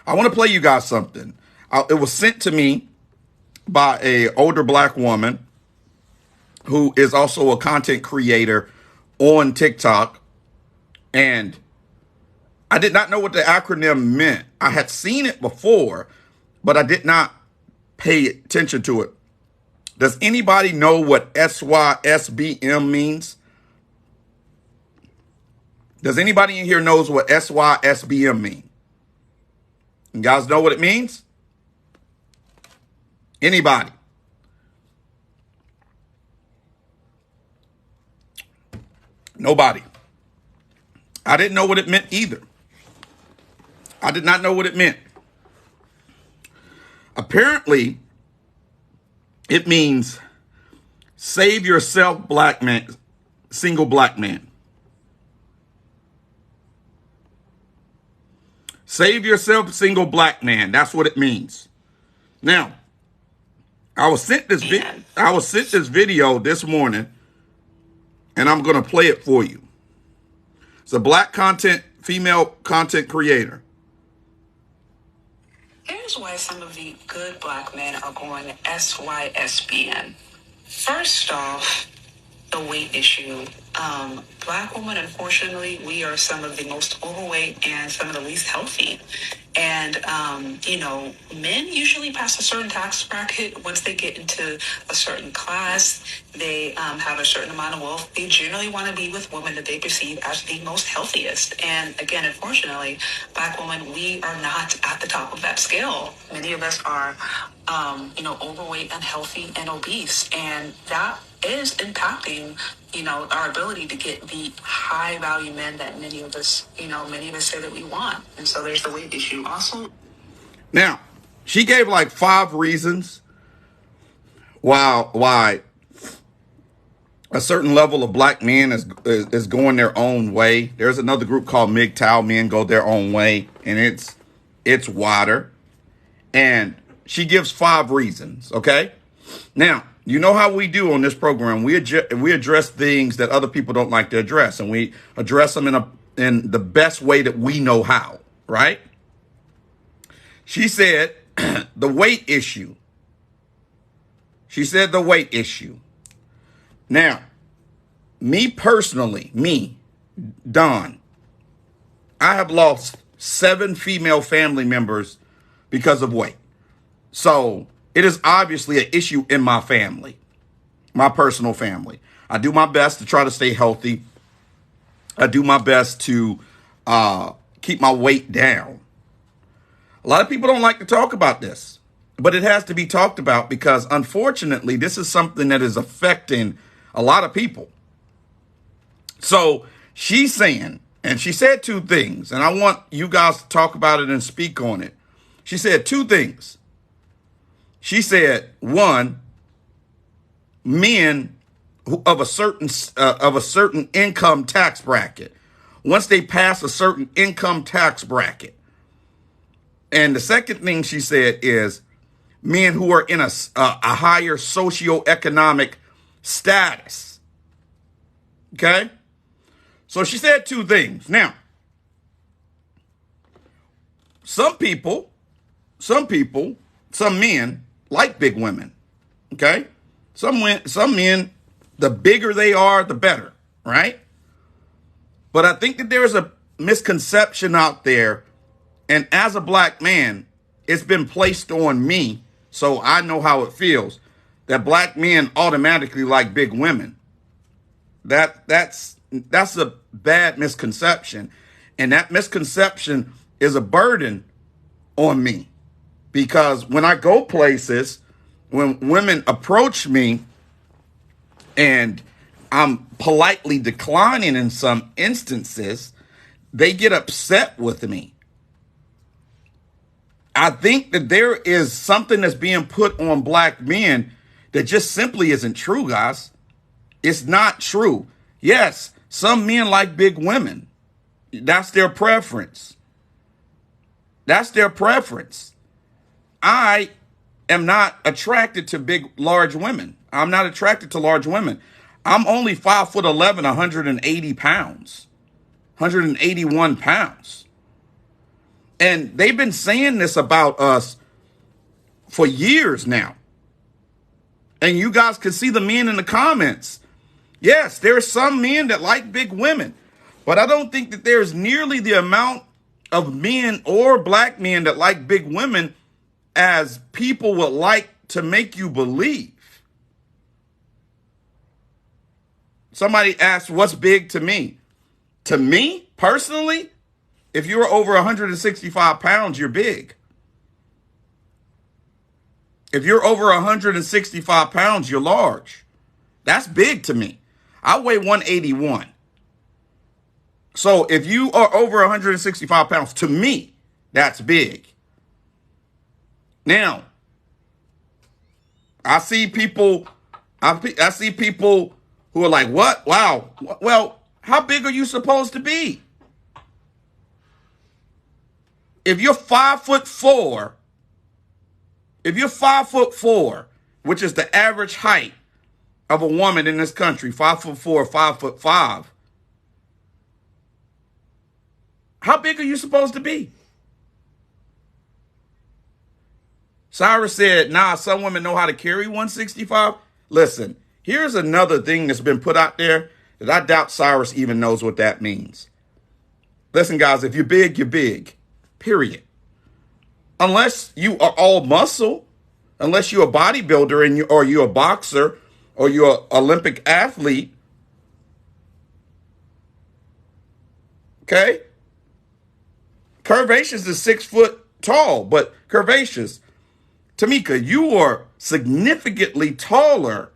I want to play you guys something. It was sent to me by a older black woman who is also a content creator on TikTok. And I did not know what the acronym meant. I had seen it before, but I did not pay attention to it. Does anybody know what SYSBM means? Does anybody in here knows what SYSBM means? You guys know what it means? Anybody? Nobody. I didn't know what it meant either. I did not know what it meant. Apparently, it means save yourself, black man, single black man. Save yourself, single black man. That's what it means. Now, I was sent this video this morning, and I'm going to play it for you. It's a black female content creator. Here's why some of the good black men are going SYSBN. First off, the weight issue. Black women, unfortunately, we are some of the most overweight and some of the least healthy. And, men usually pass a certain tax bracket. Once they get into a certain class, they have a certain amount of wealth. They generally want to be with women that they perceive as the most healthiest. And again, unfortunately, black women, we are not at the top of that scale. Many of us are, overweight, unhealthy, and obese. And that is impacting, our ability to get the high value men that many of us say that we want. And so there's the weight issue also. Now, she gave like 5 reasons why a certain level of black men is going their own way. There's another group called MGTOW, men go their own way, and it's wider. And she gives 5 reasons, okay? Now, you know how we do on this program. We address things that other people don't like to address, and we address them in the best way that we know how, right? She said the weight issue. She said the weight issue. Now, me personally, Don, I have lost 7 female family members because of weight. So it is obviously an issue in my family, my personal family. I do my best to try to stay healthy. I do my best to keep my weight down. A lot of people don't like to talk about this, but it has to be talked about because, unfortunately, this is something that is affecting a lot of people. So she's saying, and she said 2 things, and I want you guys to talk about it and speak on it. She said 2 things. She said, 1, men of a certain income tax bracket, once they pass a certain income tax bracket. And the second thing she said is men who are in a higher socioeconomic status. Okay? So she said 2 things. Now, some men like big women, okay? Some men, the bigger they are, the better, right? But I think that there is a misconception out there, and as a black man, it's been placed on me, so I know how it feels, that black men automatically like big women. That's a bad misconception, and that misconception is a burden on me. Because when I go places, when women approach me and I'm politely declining in some instances, they get upset with me. I think that there is something that's being put on black men that just simply isn't true, guys. It's not true. Yes, some men like big women. That's their preference. That's their preference. I am not attracted to large women. I'm not attracted to large women. I'm only 5'11", 180 pounds, 181 pounds. And they've been saying this about us for years now. And you guys can see the men in the comments. Yes, there are some men that like big women, but I don't think that there's nearly the amount of men or black men that like big women as people would like to make you believe. Somebody asked, what's big to me? To me, personally, if you're over 165 pounds, you're big. If you're over 165 pounds, you're large. That's big to me. I weigh 181. So if you are over 165 pounds, to me, that's big. Now, I see people who are like, what? Wow. Well, how big are you supposed to be? If you're 5'4", which is the average height of a woman in this country, 5'4", 5'5", how big are you supposed to be? Cyrus said, nah, some women know how to carry 165. Listen, here's another thing that's been put out there that I doubt Cyrus even knows what that means. Listen, guys, if you're big, you're big. Period. Unless you are all muscle, unless you're a bodybuilder or you're a boxer or you're an Olympic athlete. Okay? Curvaceous is 6 foot tall, but Curvaceous, Tamika, you are significantly taller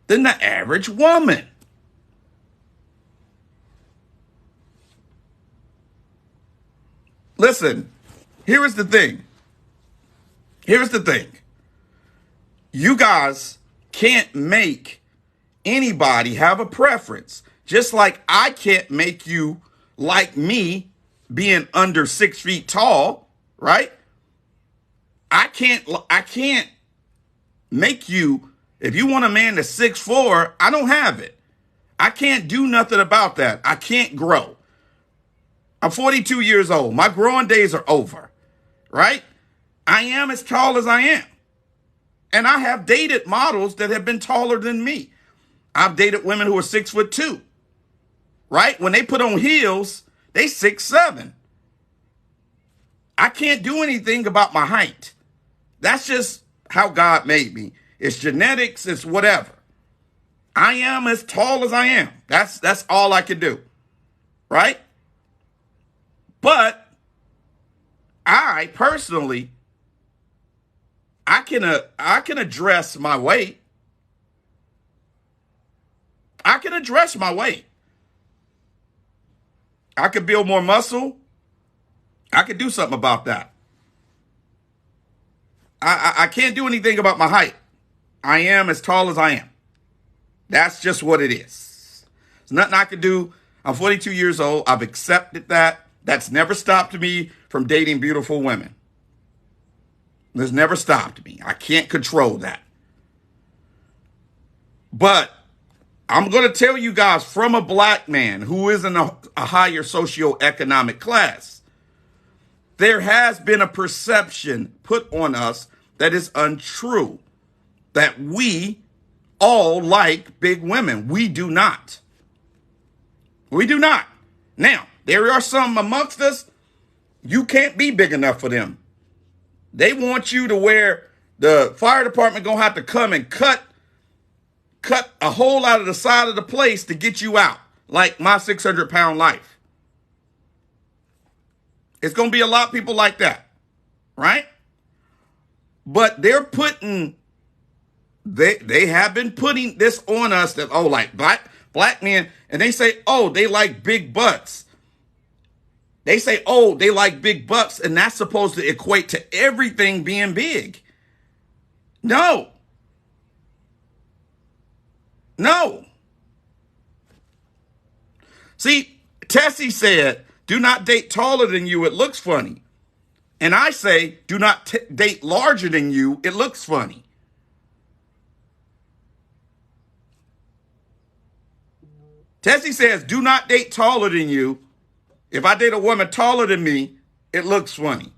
than the average woman. Listen, here is the thing. Here's the thing. You guys can't make anybody have a preference. Just like I can't make you like me being under 6 feet tall, right? I can't make you, if you want a man that's 6'4", I don't have it. I can't do nothing about that. I can't grow. I'm 42 years old. My growing days are over, right? I am as tall as I am. And I have dated models that have been taller than me. I've dated women who are 6'2", right? When they put on heels, they 6'7". I can't do anything about my height. That's just how God made me. It's genetics, it's whatever. I am as tall as I am. That's all I can do, right? But I personally, I can address my weight. I can address my weight. I could build more muscle. I could do something about that. I can't do anything about my height. I am as tall as I am. That's just what it is. There's nothing I can do. I'm 42 years old. I've accepted that. That's never stopped me from dating beautiful women. It's never stopped me. I can't control that. But I'm going to tell you guys from a black man who is in a higher socioeconomic class, there has been a perception put on us that is untrue, that we all like big women. We do not. We do not. Now, there are some amongst us, you can't be big enough for them. They want you to where the fire department going to have to come and cut a hole out of the side of the place to get you out, like my 600-pound life. It's going to be a lot of people like that, right? But they have been putting this on us that, oh, like black men, and they say, oh, they like big butts. They say, oh, they like big butts, and that's supposed to equate to everything being big. No. No. See, Tessie said, do not date taller than you. It looks funny. And I say, do not date larger than you. It looks funny. Tessie says, do not date taller than you. If I date a woman taller than me, it looks funny.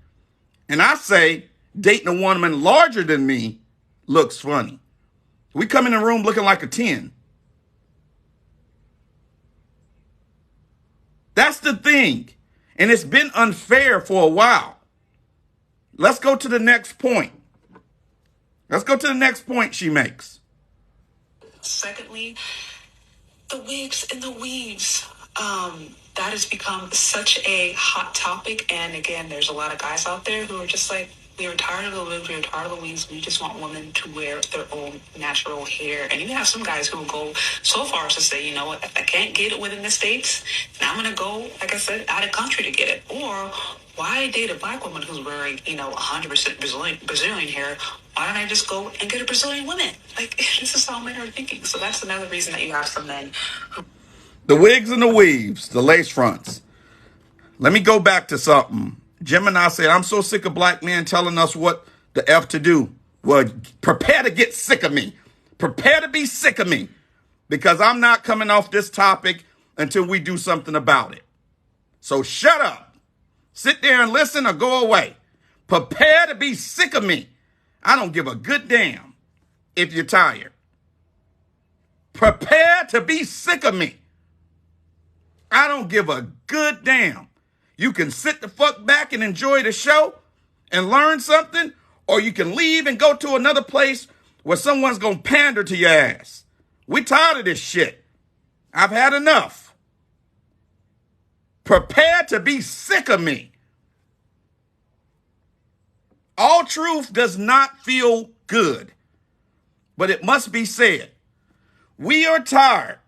And I say dating a woman larger than me looks funny. We come in the room looking like a 10. That's the thing. And it's been unfair for a while. Let's go to the next point. Let's go to the next point she makes. Secondly, the wigs and the weaves. That has become such a hot topic. And again, there's a lot of guys out there who are just like, we are tired of the wigs, we are tired of the weaves. We just want women to wear their own natural hair. And you have some guys who will go so far as to say, you know what, if I can't get it within the States, then I'm going to go, like I said, out of country to get it. Or why date a black woman who's wearing, 100% Brazilian hair? Why don't I just go and get a Brazilian woman? Like, this is how men are thinking. So that's another reason that you have some men who... The wigs and the weaves, the lace fronts. Let me go back to something. Gemini said, I'm so sick of black men telling us what the F to do. Well, prepare to get sick of me. Prepare to be sick of me. Because I'm not coming off this topic until we do something about it. So shut up. Sit there and listen or go away. Prepare to be sick of me. I don't give a good damn if you're tired. Prepare to be sick of me. I don't give a good damn. You can sit the fuck back and enjoy the show and learn something, or you can leave and go to another place where someone's going to pander to your ass. We tired of this shit. I've had enough. Prepare to be sick of me. All truth does not feel good, but it must be said. We are tired.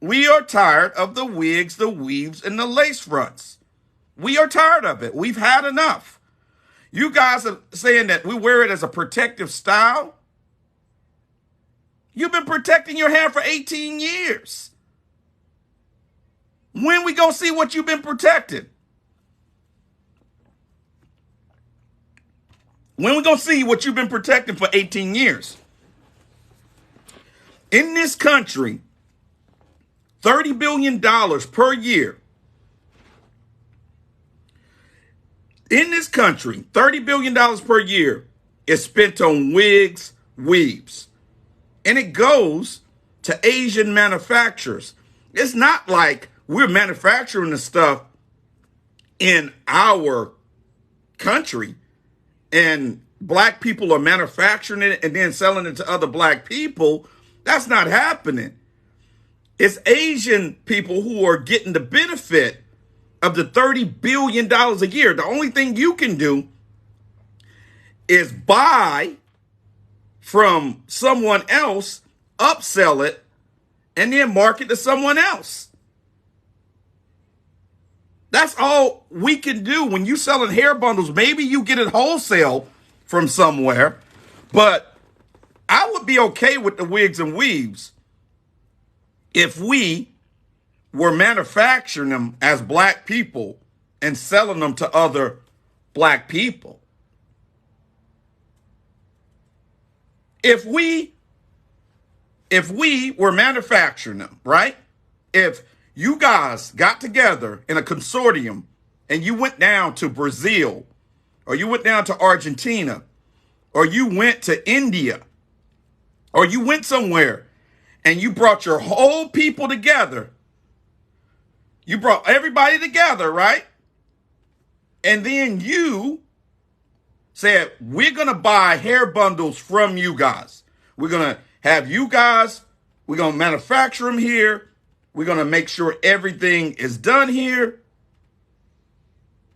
We are tired of the wigs, the weaves, and the lace fronts. We are tired of it. We've had enough. You guys are saying that we wear it as a protective style. You've been protecting your hair for 18 years. When we gonna see what you've been protecting? When we gonna see what you've been protecting for 18 years? In this country, $30 billion per year. In this country, $30 billion per year is spent on wigs, weaves. And it goes to Asian manufacturers. It's not like we're manufacturing the stuff in our country and black people are manufacturing it and then selling it to other black people. That's not happening. It's Asian people who are getting the benefit of the $30 billion a year. The only thing you can do is buy from someone else, upsell it, and then market to someone else. That's all we can do. When you selling hair bundles, maybe you get it wholesale from somewhere, but I would be okay with the wigs and weaves if we were manufacturing them as black people and selling them to other black people. If we were manufacturing them, right? If you guys got together in a consortium and you went down to Brazil, or you went down to Argentina, or you went to India, or you went somewhere and you brought your whole people together. You brought everybody together, right? And then you said, we're going to buy hair bundles from you guys. We're going to have you guys, we're going to manufacture them here. We're going to make sure everything is done here.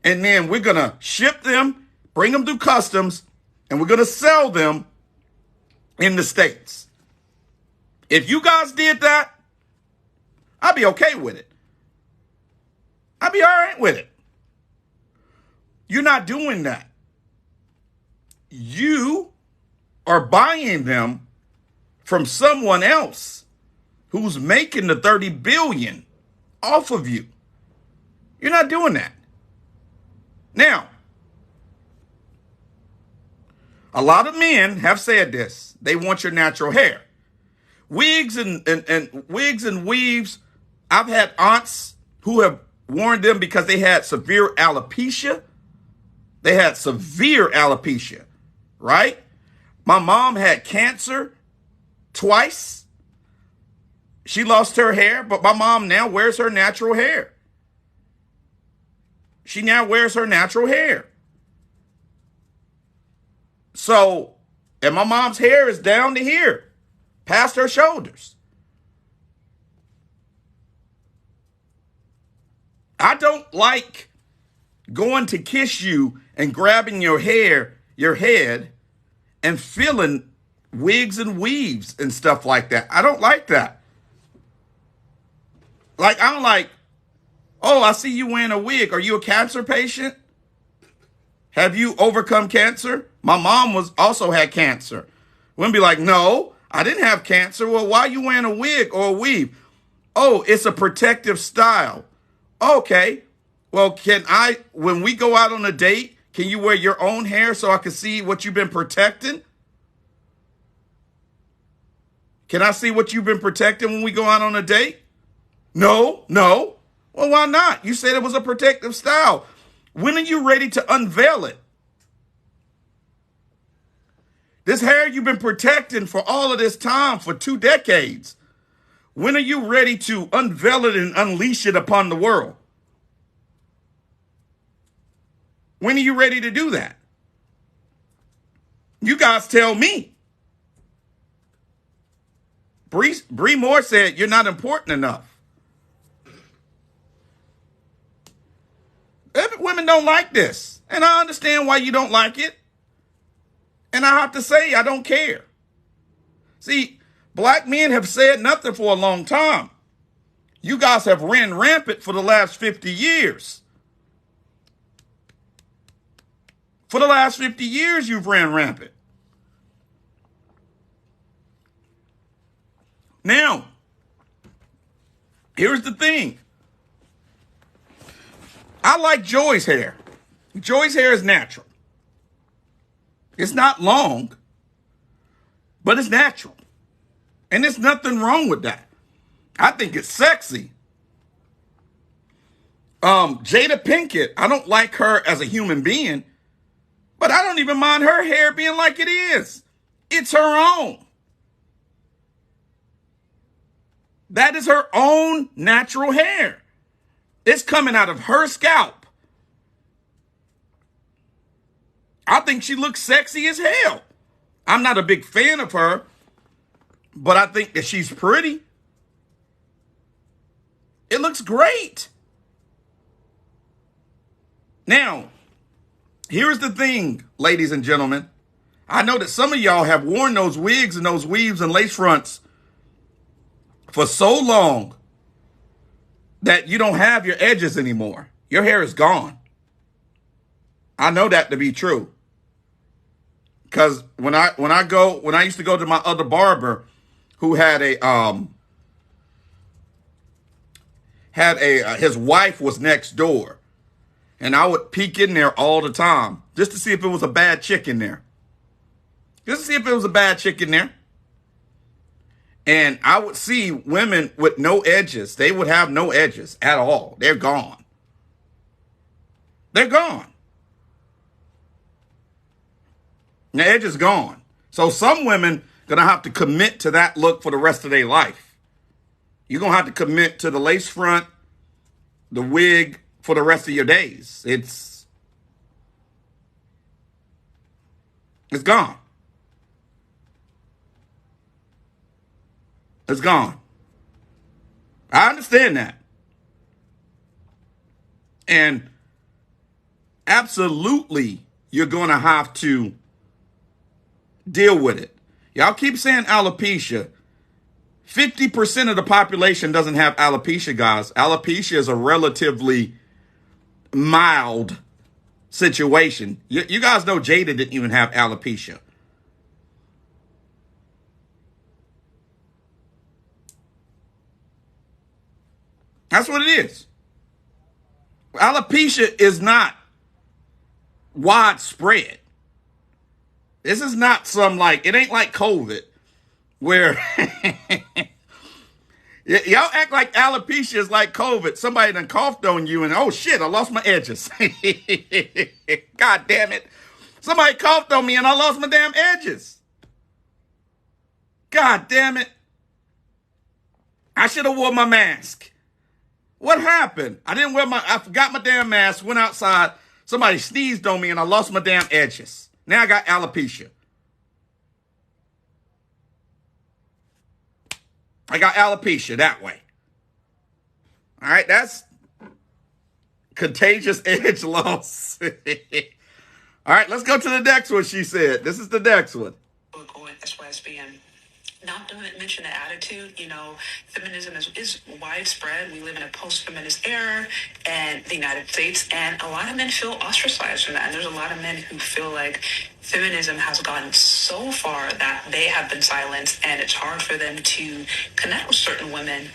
And then we're going to ship them, bring them through customs, and we're going to sell them in the States. If you guys did that, I'd be okay with it. I'd be all right with it. You're not doing that. You are buying them from someone else who's making the 30 billion off of you. You're not doing that. Now, a lot of men have said this. They want your natural hair. Wigs and wigs and weaves. I've had aunts who have worn them because they had severe alopecia. They had severe alopecia, right? My mom had cancer twice. She lost her hair, but my mom now wears her natural hair. She now wears her natural hair. So, and my mom's hair is down to here, past her shoulders. I don't like going to kiss you and grabbing your hair, your head, and feeling wigs and weaves and stuff like that. I don't like that. Like, I'm like, oh, I see you wearing a wig. Are you a cancer patient? Have you overcome cancer? My mom also had cancer. Women be like, no, I didn't have cancer. Well, why are you wearing a wig or a weave? Oh, it's a protective style. Okay. Well, when we go out on a date, can you wear your own hair so I can see what you've been protecting? Can I see what you've been protecting when we go out on a date? No. Well, why not? You said it was a protective style. When are you ready to unveil it? This hair you've been protecting for all of this time, for 2 decades. When are you ready to unveil it and unleash it upon the world? When are you ready to do that? You guys tell me. Bree Moore said, you're not important enough. Women don't like this. And I understand why you don't like it. And I have to say, I don't care. See, black men have said nothing for a long time. You guys have ran rampant for the last 50 years. For the last 50 years, you've ran rampant. Now, here's the thing. I like Joy's hair. Joy's hair is natural. It's not long, but it's natural. And there's nothing wrong with that. I think it's sexy. Jada Pinkett, I don't like her as a human being, but I don't even mind her hair being like it is. It's her own. That is her own natural hair. It's coming out of her scalp. I think she looks sexy as hell. I'm not a big fan of her, but I think that she's pretty. It looks great. Now, here's the thing, ladies and gentlemen. I know that some of y'all have worn those wigs and those weaves and lace fronts for so long that you don't have your edges anymore. Your hair is gone. I know that to be true. Because when I used to go to my other barber who had his wife was next door, and I would peek in there all the time just to see if it was a bad chick in there. Just to see if it was a bad chick in there. And I would see women with no edges. They would have no edges at all. They're gone. They're gone. The edge is gone. So some women going to have to commit to that look for the rest of their life. You're going to have to commit to the lace front, the wig for the rest of your days. It's gone. It's gone. I understand that. And absolutely, you're going to have to deal with it. Y'all keep saying alopecia. 50% of the population doesn't have alopecia, guys. Alopecia is a relatively mild situation. You guys know Jada didn't even have alopecia. That's what it is. Alopecia is not widespread. This is not it ain't like COVID where Y'all act like alopecia is like COVID. Somebody done coughed on you and, oh shit, I lost my edges. God damn it. Somebody coughed on me and I lost my damn edges. God damn it. I should have worn my mask. What happened? I forgot my damn mask, went outside. Somebody sneezed on me and I lost my damn edges. Now I got alopecia. I got alopecia that way. All right, that's contagious edge loss. All right, let's go to the next one, she said. This is the next one. SYSBN. Not to mention the attitude, feminism is widespread. We live in a post-feminist era in the United States, and a lot of men feel ostracized from that. And there's a lot of men who feel like feminism has gotten so far that they have been silenced, and it's hard for them to connect with certain women,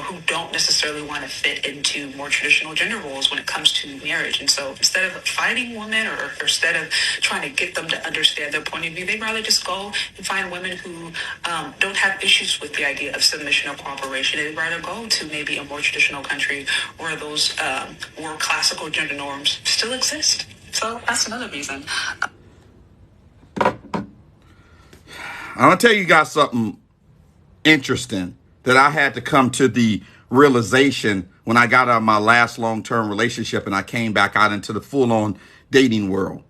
who don't necessarily want to fit into more traditional gender roles when it comes to marriage. And so instead of fighting women or instead of trying to get them to understand their point of view, they'd rather just go and find women who don't have issues with the idea of submission or cooperation. They'd rather go to maybe a more traditional country where those more classical gender norms still exist. So that's another reason. I'm going to tell you guys something interesting that I had to come to the realization when I got out of my last long-term relationship and I came back out into the full-on dating world.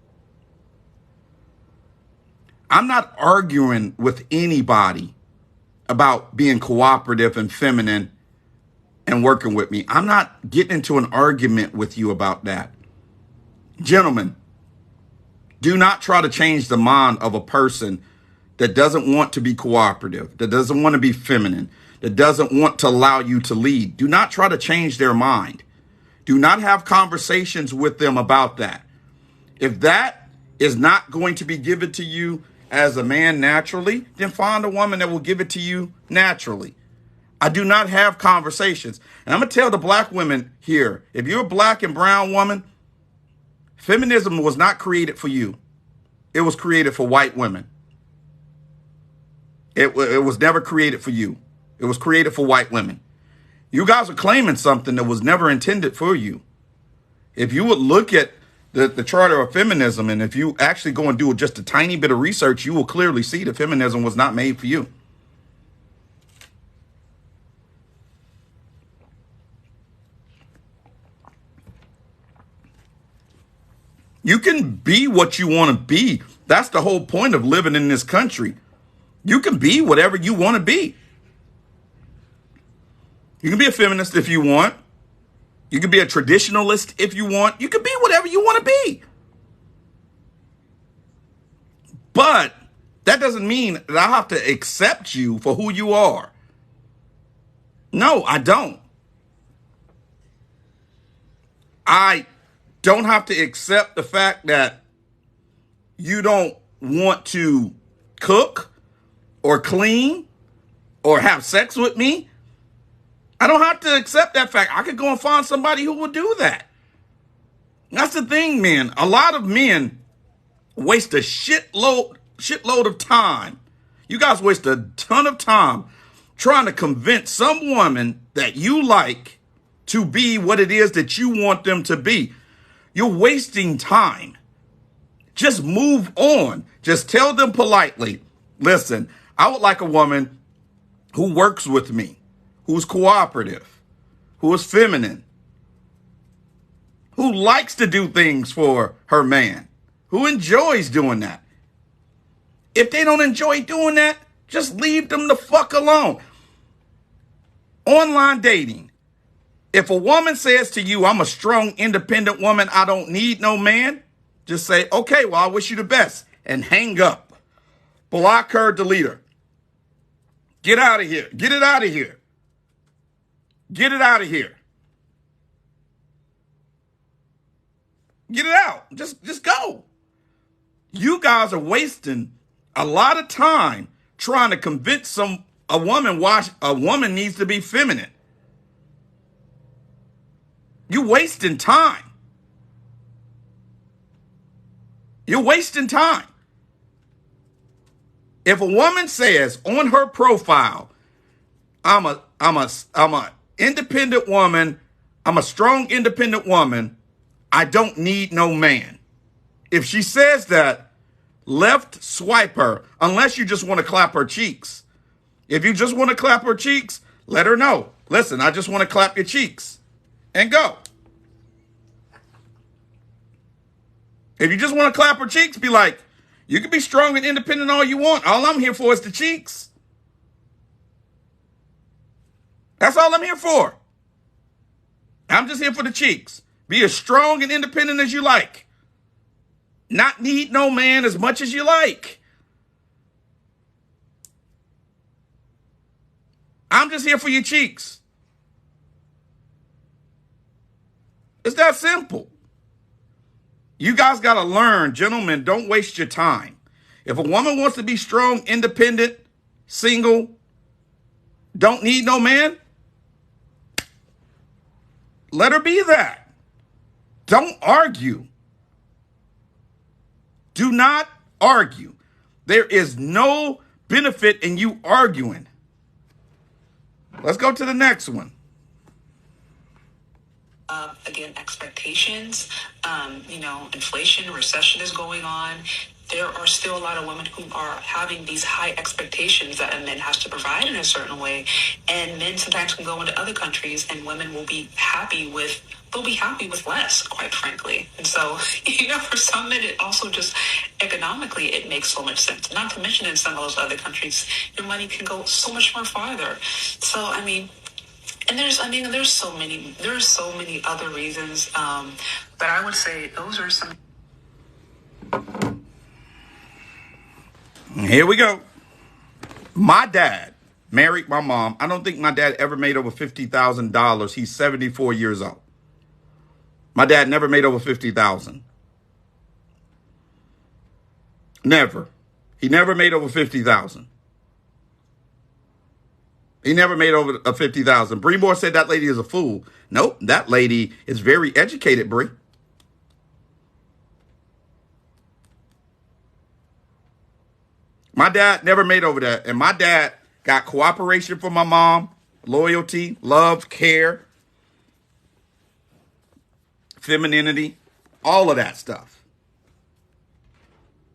I'm not arguing with anybody about being cooperative and feminine and working with me. I'm not getting into an argument with you about that. Gentlemen, do not try to change the mind of a person that doesn't want to be cooperative, that doesn't want to be feminine, that doesn't want to allow you to lead. Do not try to change their mind. Do not have conversations with them about that. If that is not going to be given to you as a man naturally, then find a woman that will give it to you naturally. I do not have conversations. And I'm going to tell the black women here, if you're a black and brown woman, feminism was not created for you. It was created for white women. It was never created for you. It was created for white women. You guys are claiming something that was never intended for you. If you would look at the charter of feminism, and if you actually go and do just a tiny bit of research, you will clearly see that feminism was not made for you. You can be what you want to be. That's the whole point of living in this country. You can be whatever you want to be. You can be a feminist if you want. You can be a traditionalist if you want. You can be whatever you want to be. But that doesn't mean that I have to accept you for who you are. No, I don't. I don't have to accept the fact that you don't want to cook or clean or have sex with me. I don't have to accept that fact. I could go and find somebody who will do that. That's the thing, man. A lot of men waste a shitload of time. You guys waste a ton of time trying to convince some woman that you like to be what it is that you want them to be. You're wasting time. Just move on. Just tell them politely, listen, I would like a woman who works with me, who's cooperative, who is feminine, who likes to do things for her man, who enjoys doing that. If they don't enjoy doing that, just leave them the fuck alone. Online dating. If a woman says to you, I'm a strong, independent woman, I don't need no man, just say, okay, well, I wish you the best, and hang up. Block her, delete her. Get out of here. Get it out of here. Get it out of here. Get it out. Just go. You guys are wasting a lot of time trying to convince a woman why a woman needs to be feminine. You're wasting time. You're wasting time. If a woman says on her profile, I'm a independent woman. I'm a strong independent woman. I don't need no man. If she says that, left swipe her, unless you just want to clap her cheeks. If you just want to clap her cheeks, let her know. Listen, I just want to clap your cheeks and go. If you just want to clap her cheeks, be like, you can be strong and independent all you want. All I'm here for is the cheeks. That's all I'm here for. I'm just here for the cheeks. Be as strong and independent as you like. Not need no man as much as you like. I'm just here for your cheeks. It's that simple. You guys got to learn, gentlemen, don't waste your time. If a woman wants to be strong, independent, single, don't need no man, let her be that. Don't argue. Do not argue. There is no benefit in you arguing. Let's go to the next one. Again, expectations, inflation, recession is going on. There are still a lot of women who are having these high expectations that a man has to provide in a certain way. And men sometimes can go into other countries and women will be happy with, they'll be happy with less, quite frankly. And so, for some men, it also just economically, it makes so much sense. Not to mention in some of those other countries, your money can go so much more farther. So, and there's so many other reasons. But I would say those are some. Here we go. My dad married my mom. I don't think my dad ever made over $50,000. He's 74 years old. My dad never made over 50,000. Never. He never made over 50,000. He never made over a 50,000. Bree Moore said that lady is a fool. Nope, that lady is very educated, Bree. My dad never made over that. And my dad got cooperation from my mom, loyalty, love, care, femininity, all of that stuff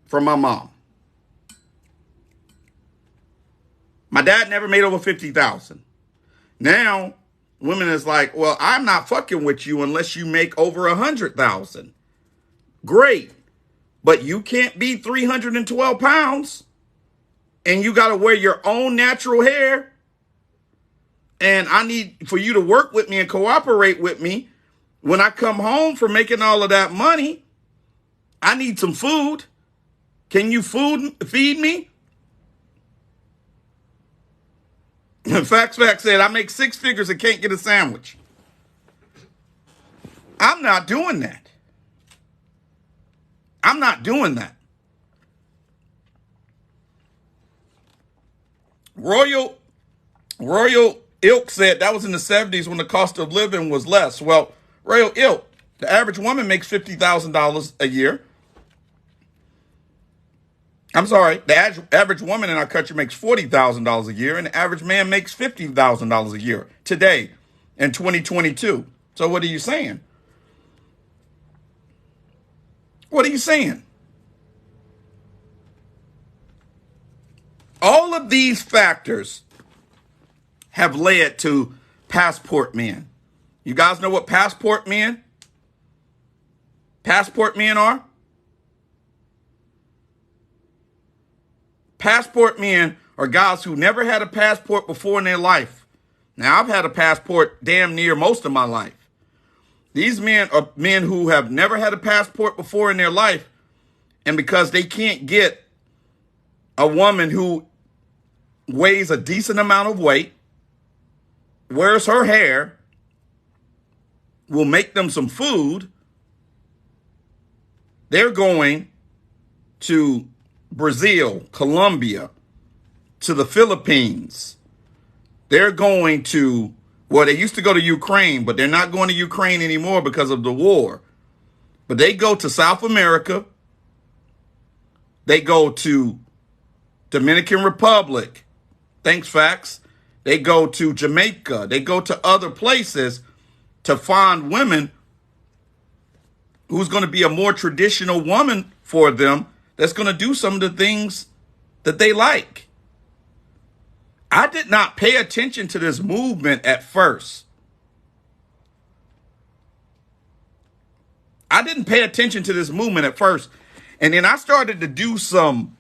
from my mom. My dad never made over 50,000. Now, women is like, well, I'm not fucking with you unless you make over 100,000. Great. But you can't be 312 pounds. And you got to wear your own natural hair. And I need for you to work with me and cooperate with me. When I come home from making all of that money, I need some food. Can you feed me? Fax said, I make 6 figures and can't get a sandwich. I'm not doing that. I'm not doing that. Royal Ilk said that was in the 70s when the cost of living was less. Well, Royal Ilk, the average woman makes $50,000 a year. I'm sorry, the average woman in our country makes $40,000 a year, and the average man makes $50,000 a year today in 2022. So what are you saying? What are you saying? All of these factors have led to passport men. You guys know what passport men are? Passport men are guys who never had a passport before in their life. Now, I've had a passport damn near most of my life. These men are men who have never had a passport before in their life. And because they can't get a woman who weighs a decent amount of weight, wears her hair, will make them some food, they're going to Brazil, Colombia, to the Philippines. They're going to, well, they used to go to Ukraine, but they're not going to Ukraine anymore because of the war. But they go to South America. They go to Dominican Republic. Thanks, Fax. They go to Jamaica. They go to other places to find women who's going to be a more traditional woman for them that's going to do some of the things that they like. I did not pay attention to this movement at first. I didn't pay attention to this movement at first. And then I started to do some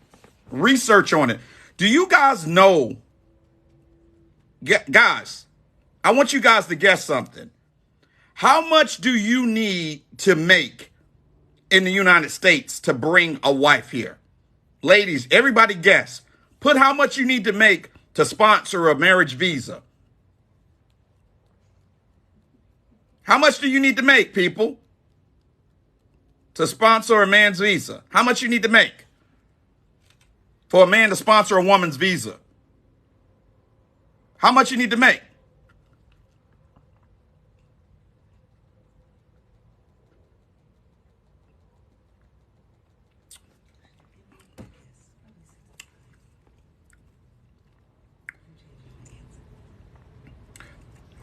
research on it. Do you guys know, guys, I want you guys to guess something. How much do you need to make in the United States to bring a wife here? Ladies, everybody guess. Put how much you need to make to sponsor a marriage visa. How much do you need to make, people, to sponsor a man's visa? How much you need to make for a man to sponsor a woman's visa? How much you need to make?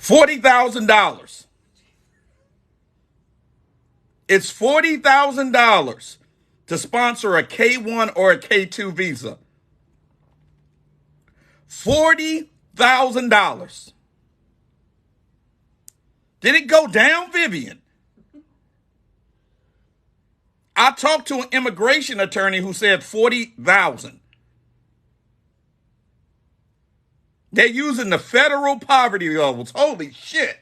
$40,000. It's $40,000 to sponsor a K1 or a K2 visa. $40,000. Did it go down, Vivian? I talked to an immigration attorney who said 40,000. They're using the federal poverty levels. Holy shit.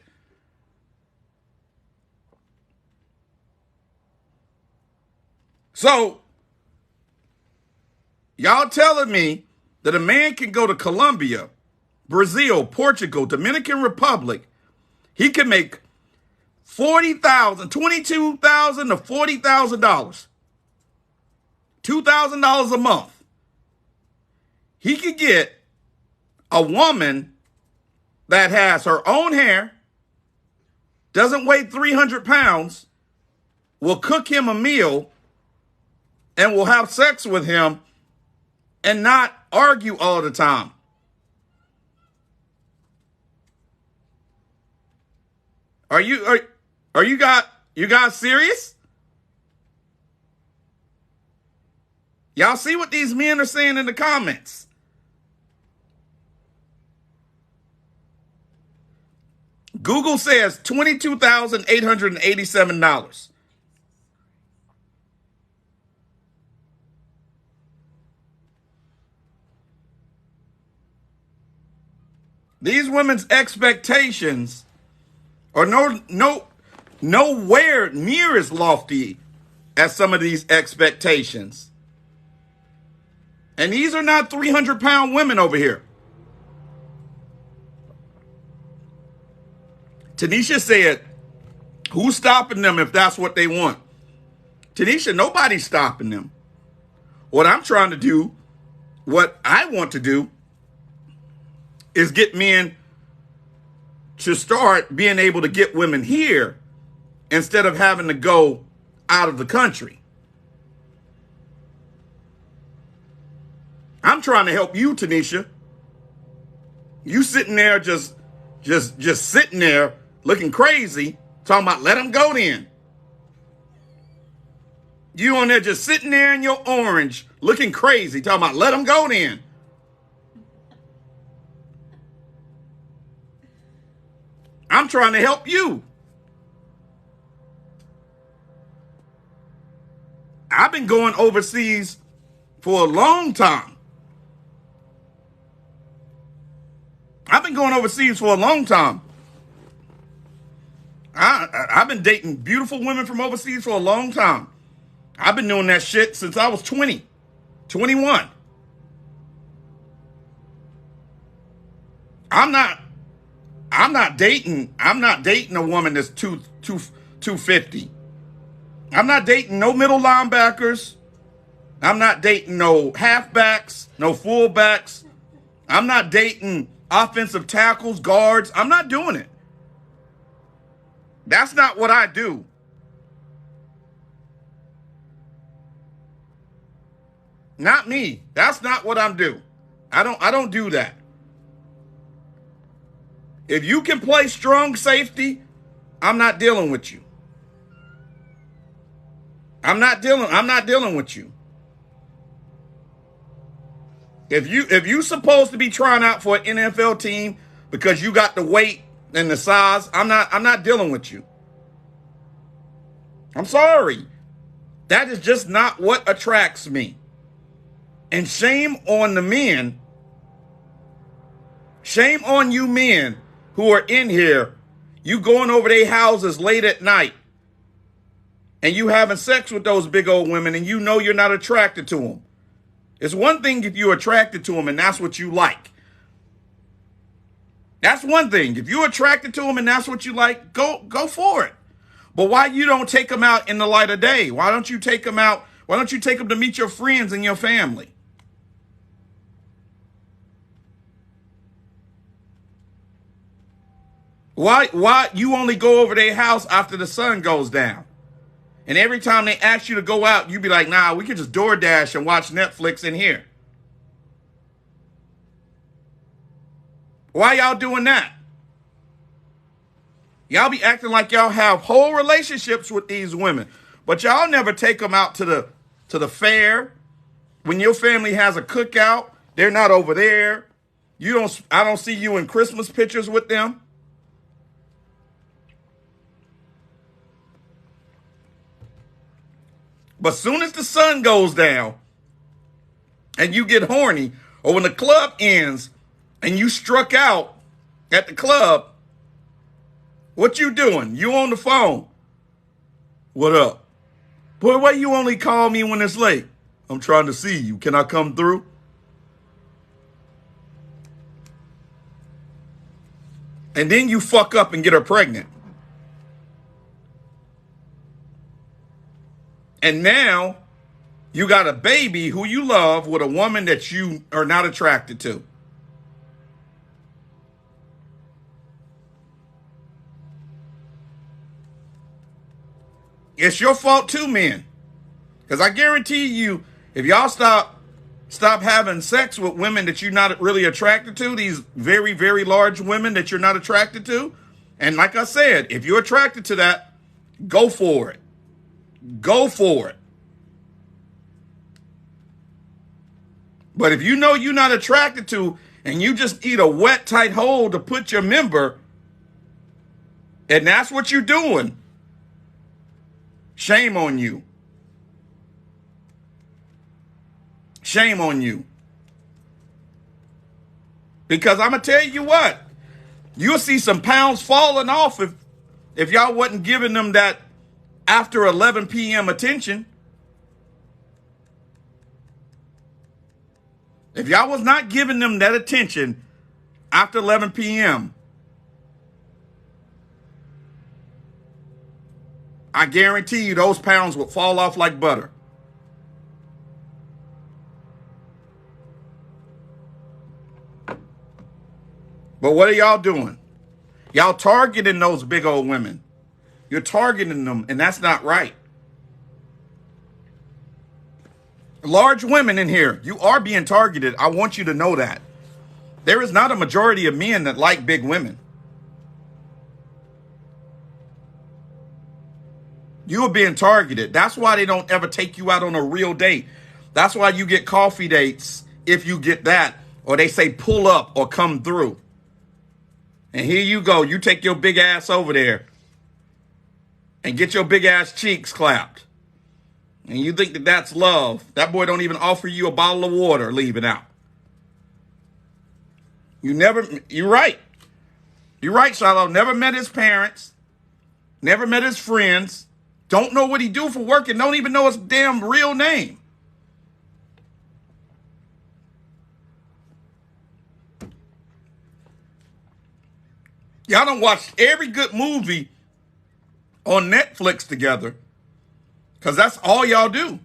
So, y'all telling me that a man can go to Colombia, Brazil, Portugal, Dominican Republic, he can make $40,000, $22,000 to $40,000, $2,000 a month. He could get a woman that has her own hair, doesn't weigh 300 pounds, will cook him a meal, and will have sex with him and not argue all the time. Are you guys serious? Y'all see what these men are saying in the comments? Google says $22,887. These women's expectations are nowhere near as lofty as some of these expectations. And these are not 300-pound women over here. Tanisha said, who's stopping them if that's what they want? Tanisha, nobody's stopping them. What I'm trying to do, what I want to do, is get men to start being able to get women here instead of having to go out of the country. I'm trying to help you, Tanisha. You sitting there just sitting there looking crazy, talking about let them go then. You on there just sitting there in your orange looking crazy, talking about let them go then. I'm trying to help you. I've been going overseas for a long time. I've been dating beautiful women from overseas for a long time. I've been doing that shit since I was 20, 21. I'm not dating a woman that's 250. I'm not dating no middle linebackers. I'm not dating no halfbacks, no fullbacks. I'm not dating offensive tackles, guards. I'm not doing it. That's not what I do. Not me. That's not what I'm doing. I don't do that. If you can play strong safety, I'm not dealing with you. I'm not dealing with you. If you supposed to be trying out for an NFL team because you got the weight and the size, I'm not dealing with you. I'm sorry. That is just not what attracts me. And shame on the men. Shame on you men who are in here. You going over their houses late at night and you having sex with those big old women and you know you're not attracted to them. It's one thing if you're attracted to them and that's what you like. That's one thing. If you're attracted to them and that's what you like, go for it. But why you don't take them out in the light of day? Why don't you take them out? Why don't you take them to meet your friends and your family? Why you only go over their house after the sun goes down? And every time they ask you to go out, you be like, nah, we could just DoorDash and watch Netflix in here. Why y'all doing that? Y'all be acting like y'all have whole relationships with these women, but y'all never take them out to the fair. When your family has a cookout, they're not over there. I don't see you in Christmas pictures with them. But soon as the sun goes down and you get horny, or when the club ends and you struck out at the club, what you doing? You on the phone. What up? Boy, why you only call me when it's late? I'm trying to see you. Can I come through? And then you fuck up and get her pregnant. And now you got a baby who you love with a woman that you are not attracted to. It's your fault too, men. Because I guarantee you, if y'all stop having sex with women that you're not really attracted to, these very, very large women that you're not attracted to, and like I said, if you're attracted to that, go for it. Go for it. But if you know you're not attracted to, and you just eat a wet, tight hole to put your member, and that's what you're doing, shame on you. Shame on you. Because I'm going to tell you what, you'll see some pounds falling off if y'all wasn't giving them that after 11 p.m. attention. If y'all was not giving them that attention after 11 p.m., I guarantee you those pounds would fall off like butter. But what are y'all doing? Y'all targeting those big old women. You're targeting them, and that's not right. Large women in here, you are being targeted. I want you to know that. There is not a majority of men that like big women. You are being targeted. That's why they don't ever take you out on a real date. That's why you get coffee dates if you get that, or they say pull up or come through. And here you go. You take your big ass over there and get your big ass cheeks clapped. And you think that that's love. That boy don't even offer you a bottle of water leaving out. You're right. You're right, Shiloh. Never met his parents. Never met his friends. Don't know what he do for work and don't even know his damn real name. Y'all done watched every good movie on Netflix together because that's all y'all do.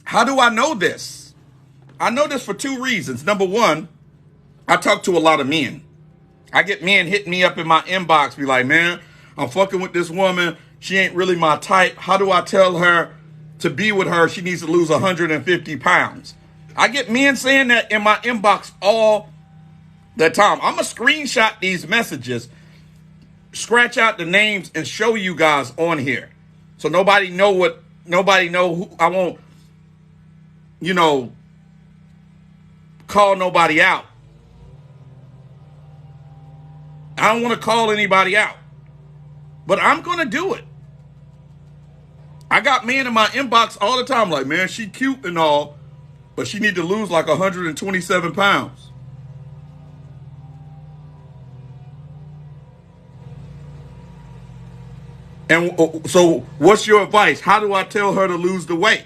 How do I know this? I know this for two reasons. Number one, I talk to a lot of men. I get men hitting me up in my inbox, be like, man, I'm fucking with this woman. She ain't really my type. How do I tell her to be with her? She needs to lose 150 pounds. I get men saying that in my inbox all That Tom, I'm going to screenshot these messages, scratch out the names, and show you guys on here. So nobody know who, I won't, call nobody out. I don't want to call anybody out. But I'm going to do it. I got men in my inbox all the time like, man, she cute and all, but she need to lose like 127 pounds. And so what's your advice? How do I tell her to lose the weight?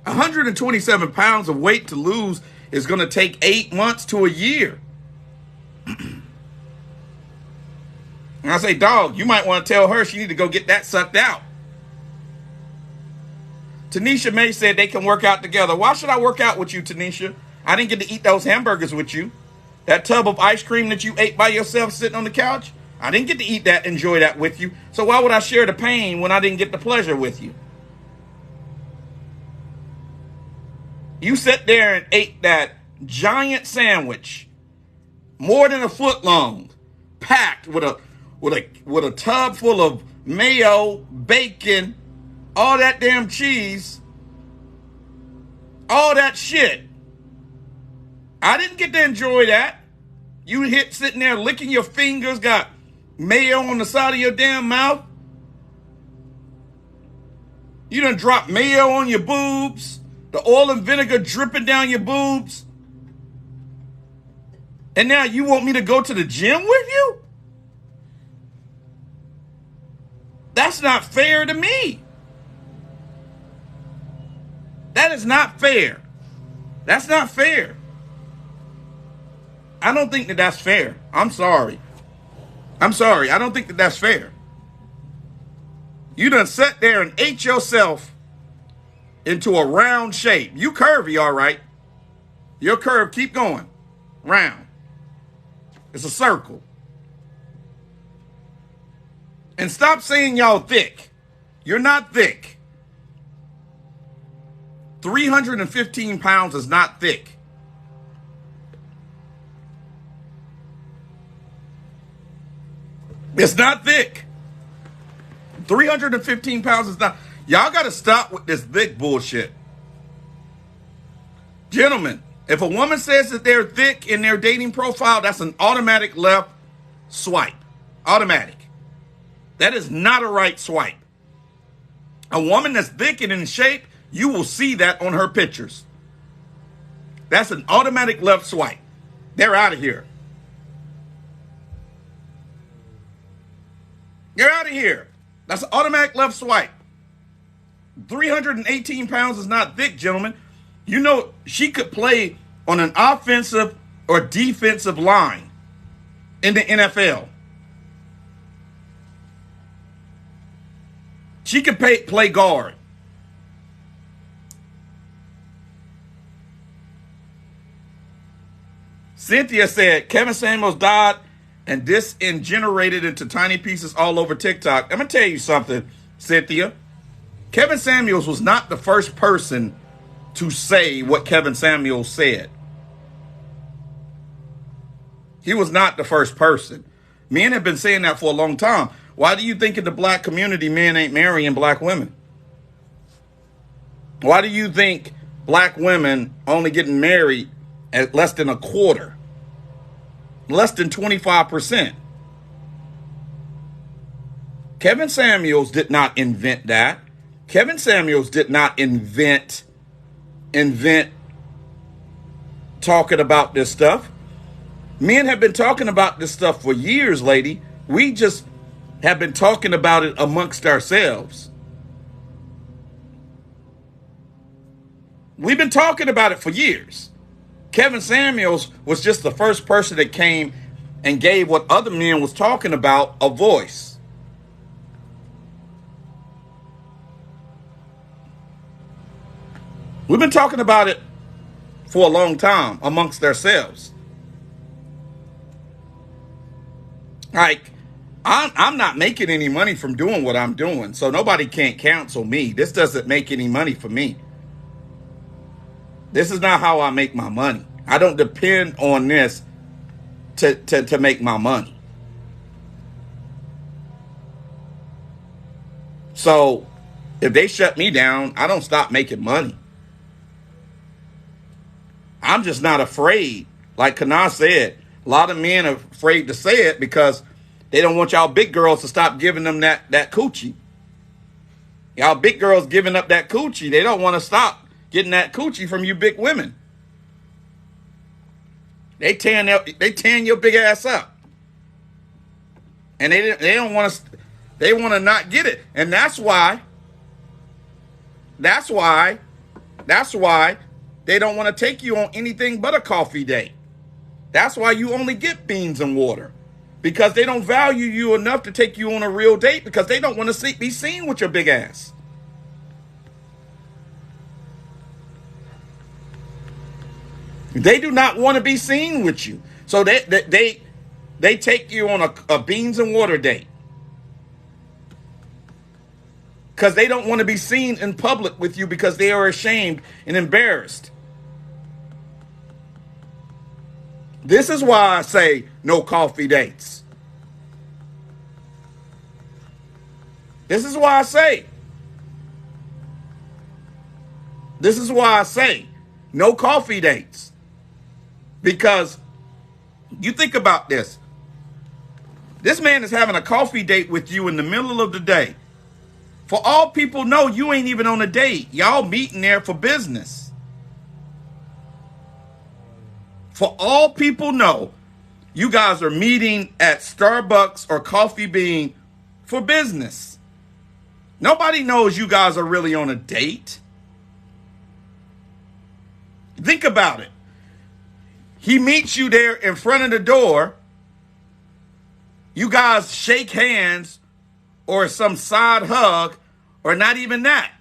127 pounds of weight to lose is going to take 8 months to a year. And I say, dog, you might want to tell her she need to go get that sucked out. Tanisha May said they can work out together. Why should I work out with you, Tanisha? I didn't get to eat those hamburgers with you. That tub of ice cream that you ate by yourself sitting on the couch, I didn't get to eat that, enjoy that with you. So why would I share the pain when I didn't get the pleasure with you? You sat there and ate that giant sandwich, more than a foot long, packed with a tub full of mayo, bacon, all that damn cheese, all that shit. I didn't get to enjoy that. You sitting there licking your fingers, got mayo on the side of your damn mouth. You done dropped mayo on your boobs, the oil and vinegar dripping down your boobs. And now you want me to go to the gym with you? That's not fair to me. That is not fair. That's not fair. I don't think that that's fair. I'm sorry. I don't think that that's fair. You done sat there and ate yourself into a round shape. You curvy, all right. Your curve, keep going. Round. It's a circle. And stop saying y'all thick. You're not thick. 315 pounds is not thick. It's not thick. 315 pounds is not. Y'all got to stop with this thick bullshit. Gentlemen, if a woman says that they're thick in their dating profile, that's an automatic left swipe. Automatic. That is not a right swipe. A woman that's thick and in shape, you will see that on her pictures. That's an automatic left swipe. They're out of here. You're out of here. That's an automatic left swipe. 318 pounds is not thick, gentlemen. You know, she could play on an offensive or defensive line in the NFL. She could play guard. Cynthia said Kevin Samuels died and disingenerated into tiny pieces all over TikTok. I'm going to tell you something, Cynthia. Kevin Samuels was not the first person to say what Kevin Samuels said. He was not the first person. Men have been saying that for a long time. Why do you think in the black community men ain't marrying black women? Why do you think black women only getting married at less than a quarter? Less than 25%. Kevin Samuels did not invent that. Kevin Samuels did not invent talking about this stuff. Men have been talking about this stuff for years, lady. We just have been talking about it amongst ourselves. We've been talking about it for years. Kevin Samuels was just the first person that came and gave what other men was talking about a voice. We've been talking about it for a long time amongst ourselves. Like, I'm not making any money from doing what I'm doing, so nobody can't cancel me. This doesn't make any money for me. This is not how I make my money. I don't depend on this to make my money. So if they shut me down, I don't stop making money. I'm just not afraid. Like Kana said, a lot of men are afraid to say it because they don't want y'all big girls to stop giving them that coochie. Y'all big girls giving up that coochie. They don't want to stop getting that coochie from you big women. They tearing your big ass up. And they don't want to, they want to not get it. And that's why they don't want to take you on anything but a coffee date. That's why you only get beans and water. Because they don't value you enough to take you on a real date because they don't want to be seen with your big ass. They do not want to be seen with you. So they take you on a beans and water date. Because they don't want to be seen in public with you because they are ashamed and embarrassed. This is why I say no coffee dates. This is why I say no coffee dates. Because you think about this. This man is having a coffee date with you in the middle of the day. For all people know, you ain't even on a date. Y'all meeting there for business. For all people know, you guys are meeting at Starbucks or Coffee Bean for business. Nobody knows you guys are really on a date. Think about it. He meets you there in front of the door. You guys shake hands or some side hug or not even that.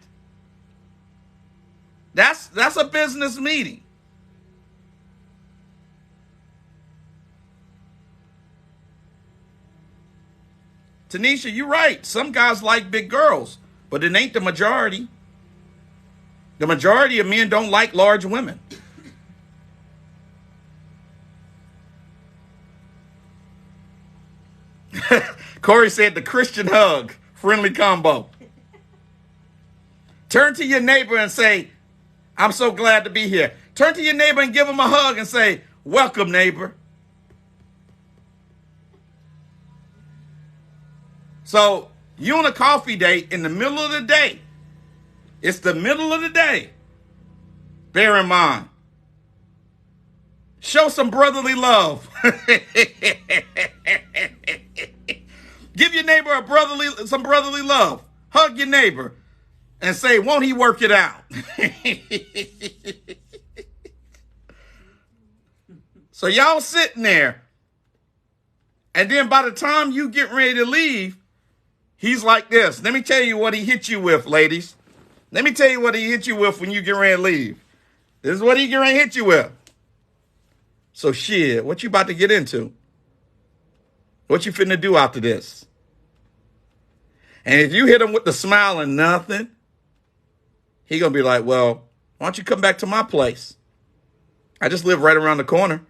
That's a business meeting. Tanisha, you're right. Some guys like big girls, but it ain't the majority. The majority of men don't like large women. Corey said the Christian hug, friendly combo. Turn to your neighbor and say, I'm so glad to be here. Turn to your neighbor and give him a hug and say, welcome, neighbor. So you on a coffee date in the middle of the day. It's the middle of the day. Bear in mind. Show some brotherly love. Give your neighbor some brotherly love. Hug your neighbor and say, won't he work it out? So y'all sitting there. And then by the time you get ready to leave, he's like this. Let me tell you what he hit you with, ladies. Let me tell you what he hit you with when you get ready to leave. This is what he get ready to hit you with. So shit, what you about to get into? What you finna do after this? And if you hit him with the smile and nothing, he gonna be like, well, why don't you come back to my place? I just live right around the corner.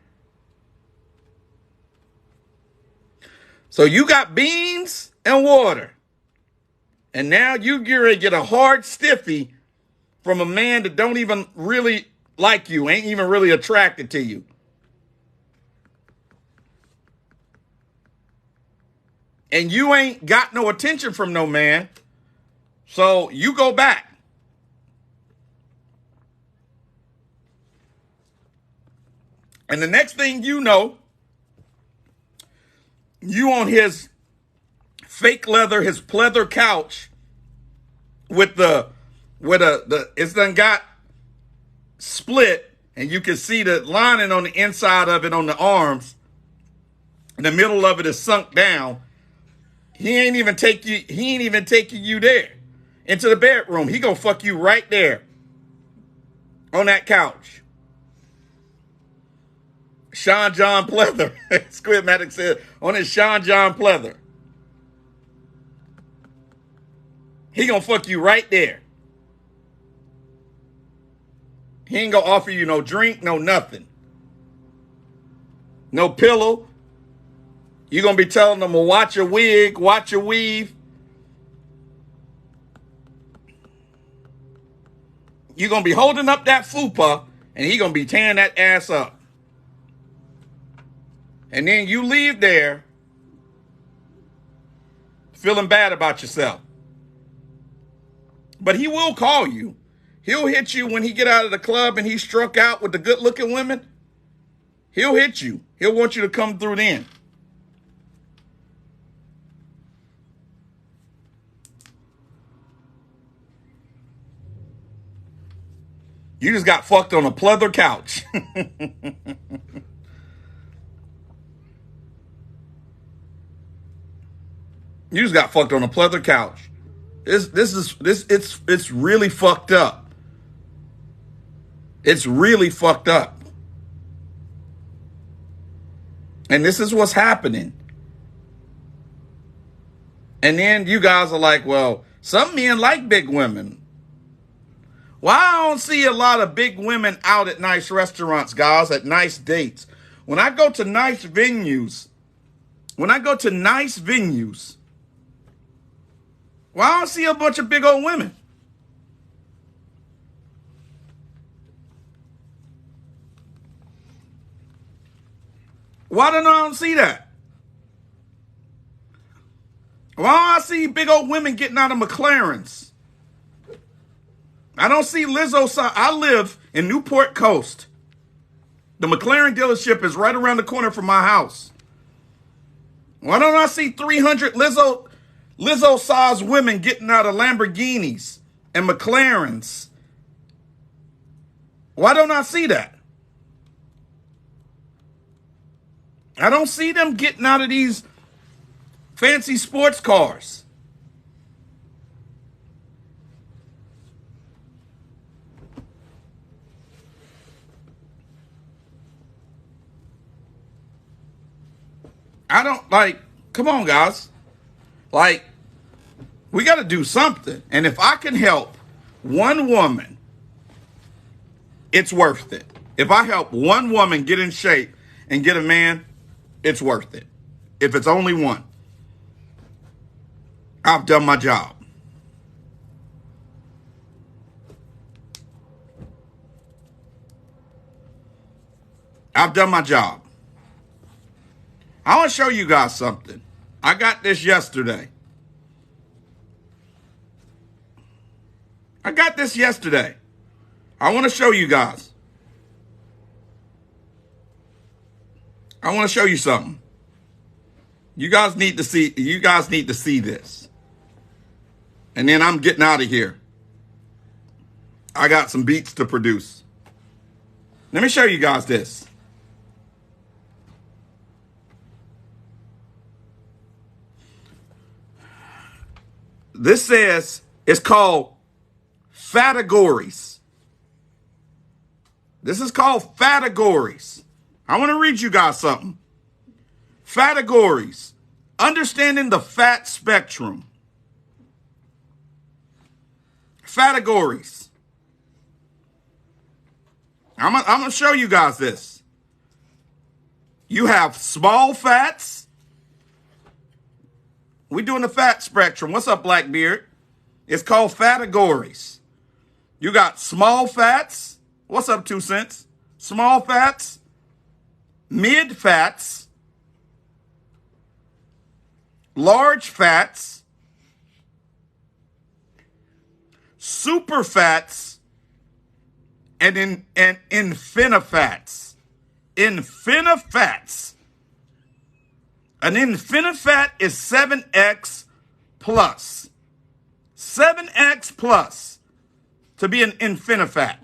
So you got beans and water. And now you get a hard stiffy from a man that don't even really like you, ain't even really attracted to you. And you ain't got no attention from no man. So you go back. And the next thing you know, you on his fake leather, his pleather couch with it's done got split and you can see the lining on the inside of it on the arms. And the middle of it is sunk down. He ain't even taking you there into the bedroom. He gonna fuck you right there on that couch. Sean John pleather. Squidmatic said on his Sean John pleather. He gonna fuck you right there. He ain't gonna offer you no drink, no nothing. no pillow. You're going to be telling them, well, watch your wig, watch your weave. You're going to be holding up that fupa, and he going to be tearing that ass up. And then you leave there feeling bad about yourself. But he will call you. He'll hit you when he get out of the club and he's struck out with the good-looking women. He'll hit you. He'll want you to come through then. You just got fucked on a pleather couch. You just got fucked on a pleather couch. It's really fucked up. It's really fucked up. And this is what's happening. And then you guys are like, well, some men like big women. Well, I don't see a lot of big women out at nice restaurants, guys, at nice dates. When I go to nice venues, well, I don't see a bunch of big old women. Why don't I see that? Why don't I see big old women getting out of McLarens? I don't see Lizzo. I live in Newport Coast. The McLaren dealership is right around the corner from my house. Why don't I see 300 Lizzo-sized women getting out of Lamborghinis and McLarens? Why don't I see that? I don't see them getting out of these fancy sports cars. I don't come on, guys. We got to do something. And if I can help one woman, it's worth it. If I help one woman get in shape and get a man, it's worth it. If it's only one, I've done my job. I've done my job. I want to show you guys something. I got this yesterday. I want to show you guys. I want to show you something. You guys need to see this. And then I'm getting out of here. I got some beats to produce. Let me show you guys this. This says it's called categories. This is called categories. I want to read you guys something. Categories. Understanding the fat spectrum. Categories. I'm going to show you guys this. You have small fats. We're doing the fat spectrum. What's up, Blackbeard? It's called categories. You got small fats. What's up, 2 cents? Small fats, mid fats, large fats, super fats, and infinifats. Infinifats. An infinifat is 7x plus. 7x plus to be an infinifat.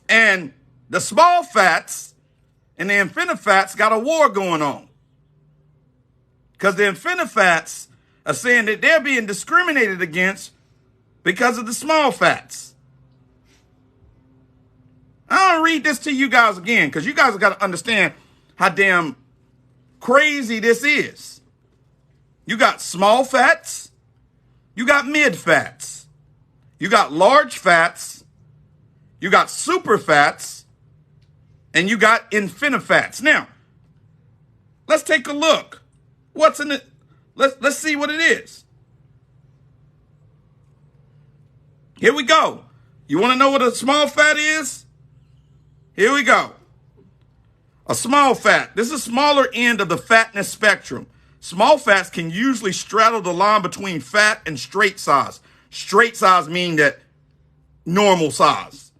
And the small fats and the infinifats got a war going on. Because the infinifats are saying that they're being discriminated against because of the small fats. I don't read this to you guys again because you guys have got to understand how damn crazy this is. You got small fats, you got mid fats, you got large fats, you got super fats, and you got infinifats. Now, let's take a look. What's in it? Let's see what it is. Here we go. You want to know what a small fat is? Here we go. A small fat. This is a smaller end of the fatness spectrum. Small fats can usually straddle the line between fat and straight size. Straight size meaning that normal size.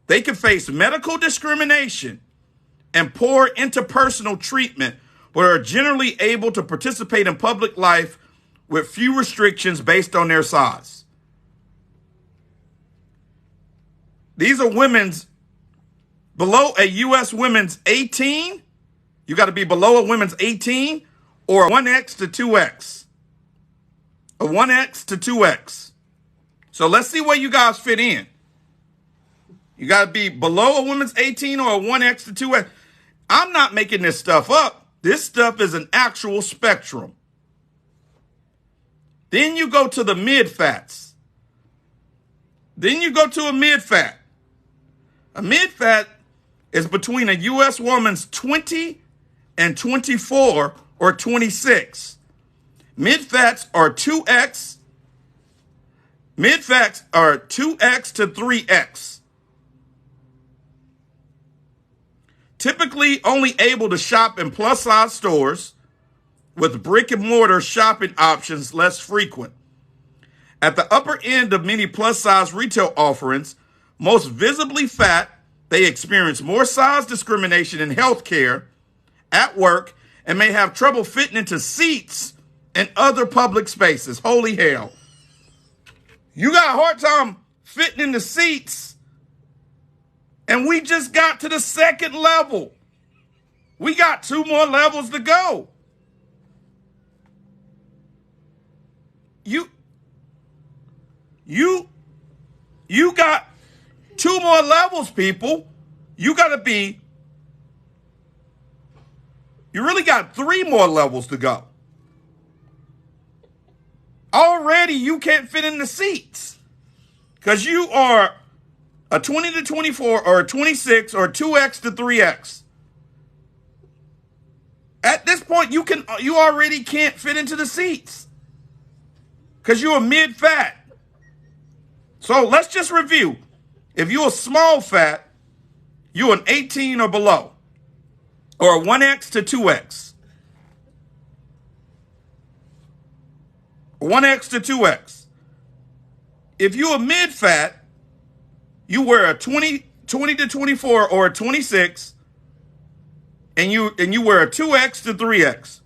They can face medical discrimination and poor interpersonal treatment, but are generally able to participate in public life with few restrictions based on their size. These are women's below a U.S. women's 18. You got to be below a women's 18 or a 1X to 2X. A 1X to 2X. So let's see where you guys fit in. You got to be below a woman's 18 or a 1X to 2X. I'm not making this stuff up. This stuff is an actual spectrum. Then you go to the mid-fats. Then you go to a mid-fat. A mid-fat is between a U.S. woman's 20 and 24 or 26. Mid-fats are 2X. Mid-fats are 2X to 3X. Typically only able to shop in plus-size stores with brick-and-mortar shopping options less frequent. At the upper end of many plus-size retail offerings, most visibly fat, they experience more size discrimination in healthcare, at work, and may have trouble fitting into seats and other public spaces. Holy hell. You got a hard time fitting into seats, and we just got to the second level. We got 2 more levels to go. You got 2 more levels, people. You really got 3 more levels to go. Already you can't fit in the seats because you are a 20 to 24 or a 26 or 2X to 3X. At this point, you already can't fit into the seats because you're a mid-fat. So let's just review. If you're a small fat, you're an 18 or below, or a 1X to 2X. 1X to 2X. If you're a mid-fat, you wear a 20 to 24 or a 26, and you wear a 2X to 3X.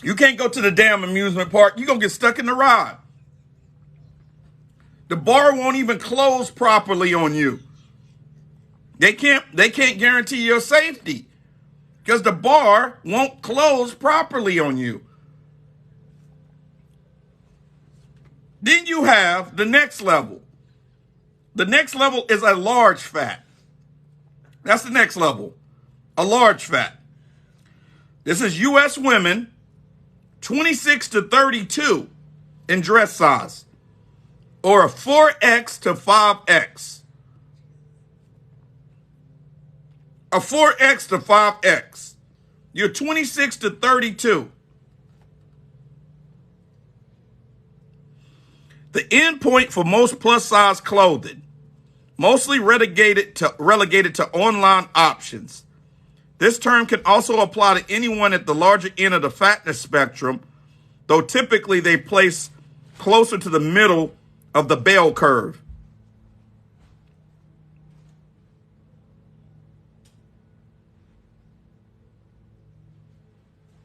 You can't go to the damn amusement park. You're going to get stuck in the ride. The bar won't even close properly on you. They can't guarantee your safety because the bar won't close properly on you. Then you have the next level. The next level is a large fat. That's the next level. A large fat. This is U.S. women 26 to 32 in dress size, or a 4X to 5X. A 4X to 5X. You're 26 to 32. The end point for most plus size clothing, mostly relegated to online options. This term can also apply to anyone at the larger end of the fatness spectrum, though typically they place closer to the middle of the bell curve.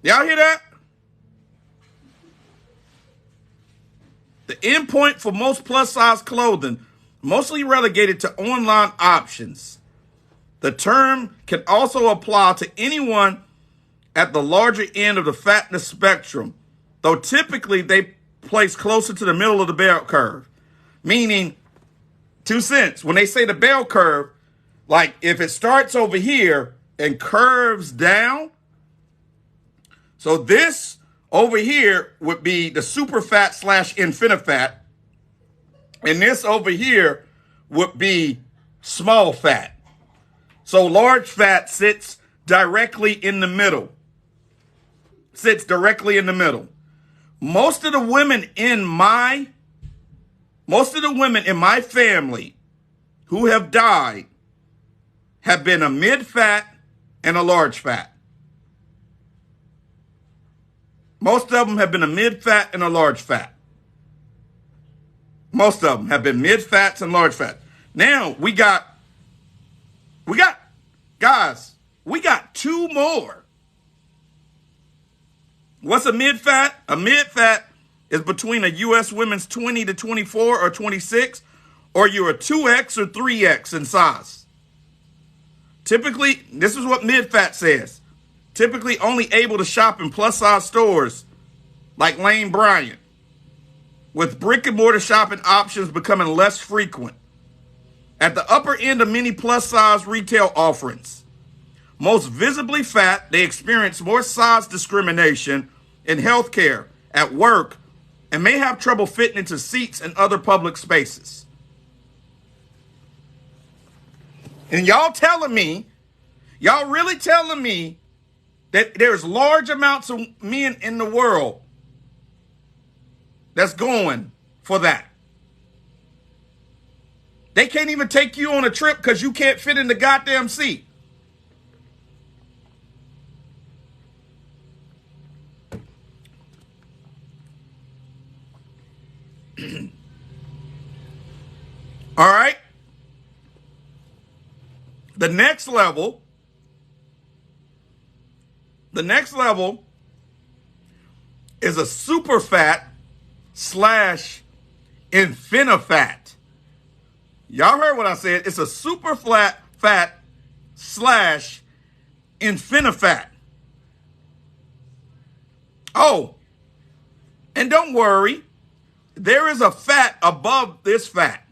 Y'all hear that? The endpoint for most plus size clothing, mostly relegated to online options. The term can also apply to anyone at the larger end of the fatness spectrum, though typically they place closer to the middle of the bell curve. Meaning, 2 cents, when they say the bell curve, like if it starts over here and curves down, so this Over here would be the super fat / infinifat. And this over here would be small fat. So large fat sits directly in the middle. Sits directly in the middle. Most of the women in my family who have died have been a mid-fat and a large fat. Most of them have been a mid-fat and a large fat. Most of them have been mid-fats and large fat. Now we got two more. What's a mid-fat? A mid-fat is between a U.S. women's 20 to 24 or 26, or you're a 2X or 3X in size. Typically, this is what mid-fat says. Typically only able to shop in plus-size stores like Lane Bryant, with brick-and-mortar shopping options becoming less frequent. At the upper end of many plus-size retail offerings, most visibly fat, they experience more size discrimination in healthcare, at work, and may have trouble fitting into seats and other public spaces. And y'all really telling me that there's large amounts of men in the world that's going for that. They can't even take you on a trip because you can't fit in the goddamn seat. All right. The next level is a super fat / infinifat. Y'all heard what I said. It's a super fat / infinifat. Oh, and don't worry, there is a fat above this fat.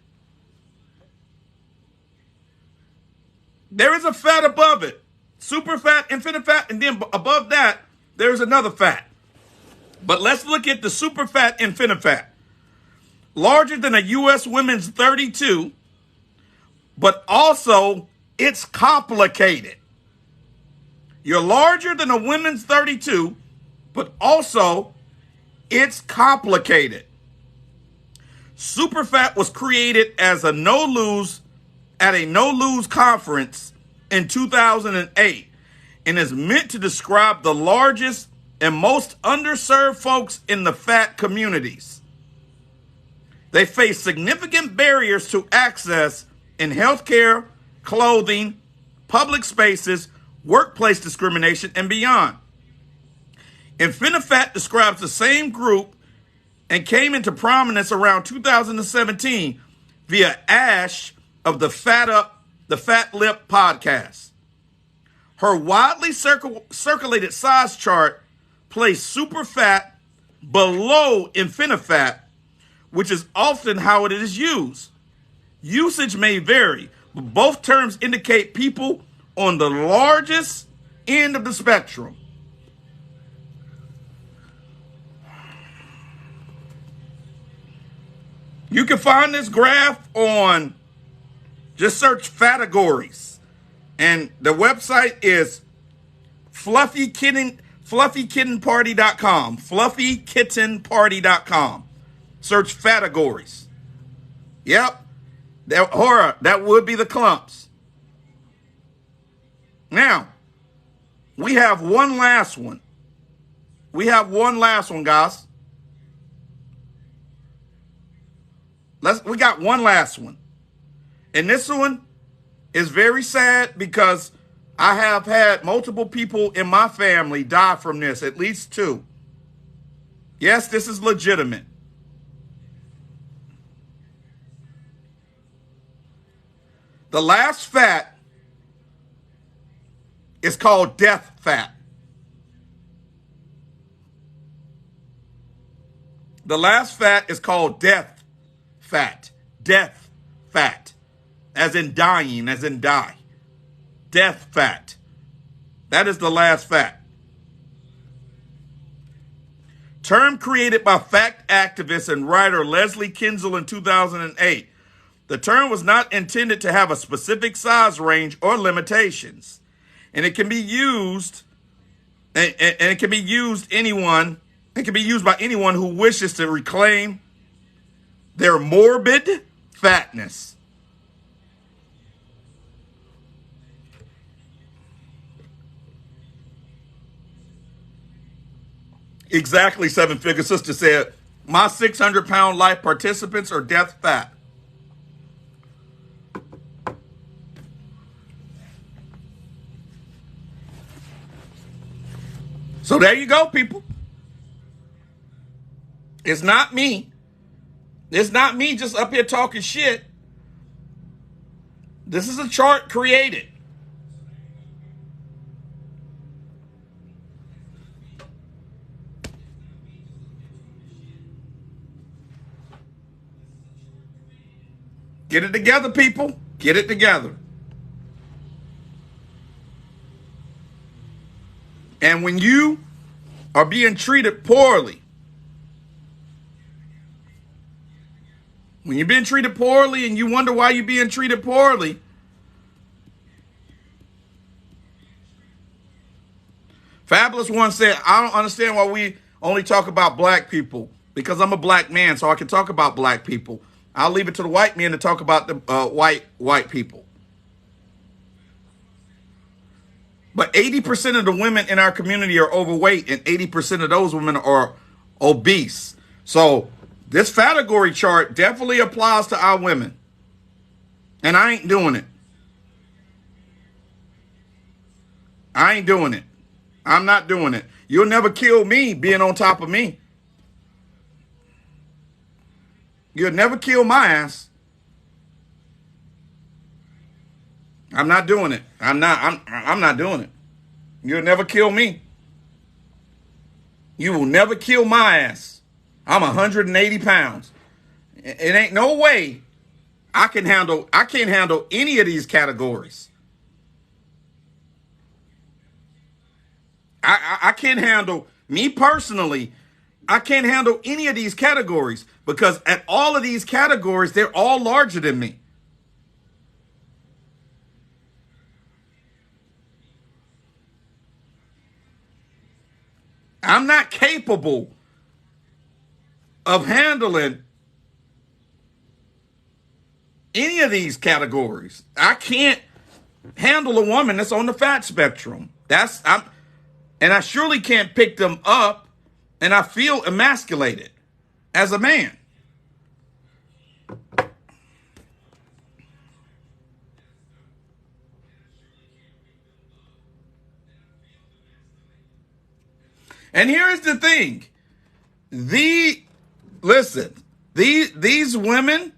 There is a fat above it. Super fat, infinifat, and then above that, there's another fat. But let's look at the super fat, infinifat. Larger than a U.S. women's 32, but also it's complicated. You're larger than a women's 32, but also it's complicated. Superfat was created as a no-lose at a no-lose conference in 2008 and is meant to describe the largest and most underserved folks in the fat communities. They face significant barriers to access in healthcare, clothing, public spaces, workplace discrimination, and beyond. Infinifat describes the same group and came into prominence around 2017 via Ash of the Fat Lip podcast. Her widely circulated size chart placed super fat below infinifat, which is often how it is used. Usage may vary, but both terms indicate people on the largest end of the spectrum. You can find this graph on, just search categories. And the website is fluffykittenparty.com. Fluffykittenparty.com. Search categories. Yep. That would be the clumps. Now, we have one last one. Guys. We got one last one. And this one is very sad because I have had multiple people in my family die from this, at least 2. Yes, this is legitimate. The last fat is called death fat. The last fat is called death fat. Death fat. As in dying, as in die. Death fat. That is the last fat. term created by fact activist and writer Leslie Kinzel in 2008. The term was not intended to have a specific size range or limitations, and it can be used and it can be used by anyone who wishes to reclaim their morbid fatness. Exactly, Seven Figure Sister said, my 600-pound life participants are death fat. So there you go, people. It's not me. It's not me just up here talking shit. This is a chart created. Get it together, people. Get it together. And when you are being treated poorly, when you're being treated poorly and you wonder why you're being treated poorly, Fabulous One said, I don't understand why we only talk about black people. Because I'm a black man, so I can talk about black people. I'll leave it to the white men to talk about the white people. But 80% of the women in our community are overweight, and 80% of those women are obese. So this category chart definitely applies to our women. And I ain't doing it. I ain't doing it. I'm not doing it. You'll never kill me being on top of me. You'll never kill my ass. I'm not doing it. I'm not doing it. You'll never kill me. You will never kill my ass. I'm 180 pounds. It ain't no way I can't handle any of these categories. I can't handle, me personally, I can't handle any of these categories because at all of these categories, they're all larger than me. I'm not capable of handling any of these categories. I can't handle a woman that's on the fat spectrum. And I surely can't pick them up, and I feel emasculated as a man. And here's the thing. These women,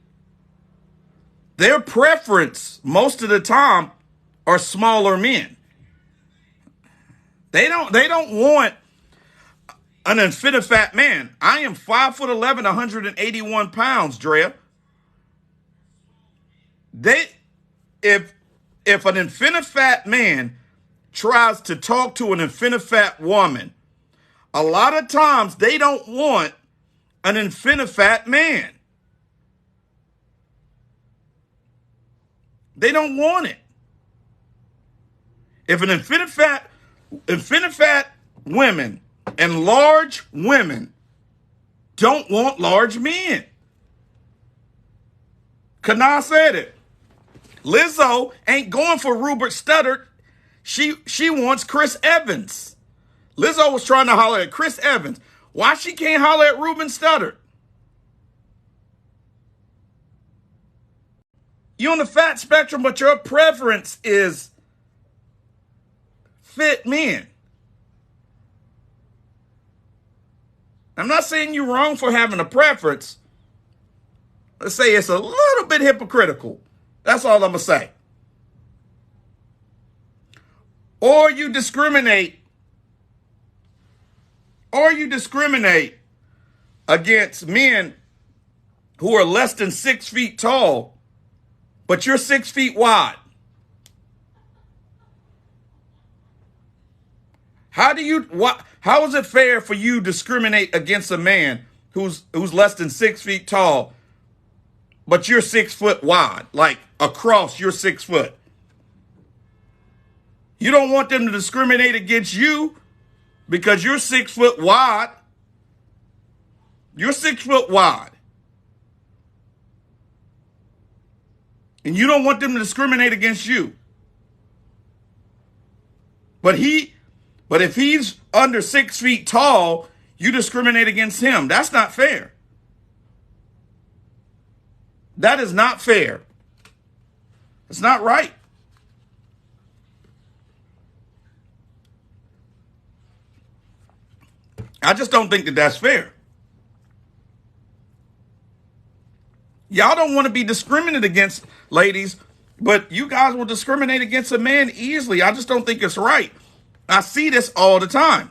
their preference most of the time are smaller men. They don't want an infinite fat man. I am 5'11", 181 pounds, Drea. If an infinite fat man tries to talk to an infinite fat woman, a lot of times they don't want an infinite fat man. They don't want it. If an infinite fat women and large women don't want large men. Kana said it. Lizzo ain't going for Rupert Studdard. She wants Chris Evans. Lizzo was trying to holler at Chris Evans. Why she can't holler at Reuben Studdard? You're on the fat spectrum, but your preference is fit men. I'm not saying you're wrong for having a preference. Let's say it's a little bit hypocritical. That's all I'm going to say. Or you discriminate against men who are less than 6 feet tall, but you're 6 feet wide. How is it fair for you to discriminate against a man who's less than 6 feet tall, but you're 6 foot wide, like across you're 6 foot? You don't want them to discriminate against you because you're 6 foot wide. You're 6 foot wide. And you don't want them to discriminate against you. But if he's under 6 feet tall, you discriminate against him. That's not fair. That is not fair. It's not right. I just don't think that that's fair. Y'all don't want to be discriminated against, ladies, but you guys will discriminate against a man easily. I just don't think it's right. I see this all the time.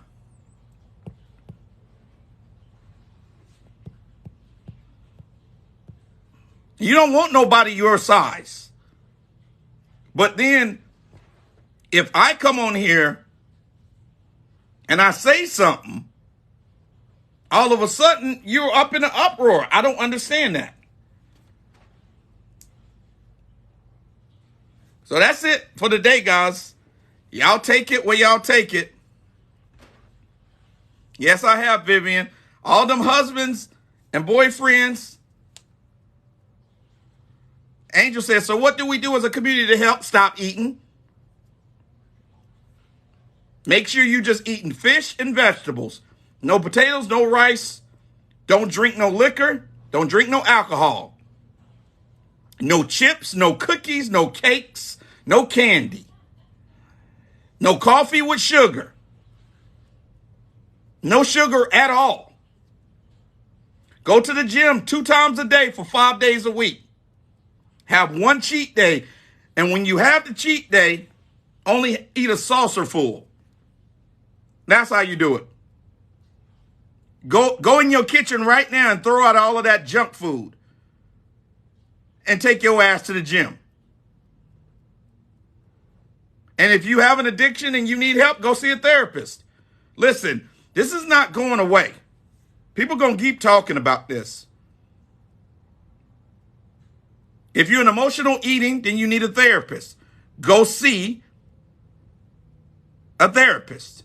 You don't want nobody your size. But then, if I come on here and I say something, all of a sudden, you're up in an uproar. I don't understand that. So that's it for the day, guys. Y'all take it where y'all take it. Yes, I have, Vivian. All them husbands and boyfriends. Angel says, so what do we do as a community to help stop eating? Make sure you're just eating fish and vegetables. No potatoes, no rice. Don't drink no liquor. Don't drink no alcohol. No chips, no cookies, no cakes, no candy. No coffee with sugar. No sugar at all. Go to the gym 2 times a day for 5 days a week. Have one cheat day. And when you have the cheat day, only eat a saucer full. That's how you do it. Go in your kitchen right now and throw out all of that junk food. And take your ass to the gym. And if you have an addiction and you need help, go see a therapist. Listen, this is not going away. People are going to keep talking about this. If you're an emotional eating, then you need a therapist. Go see a therapist.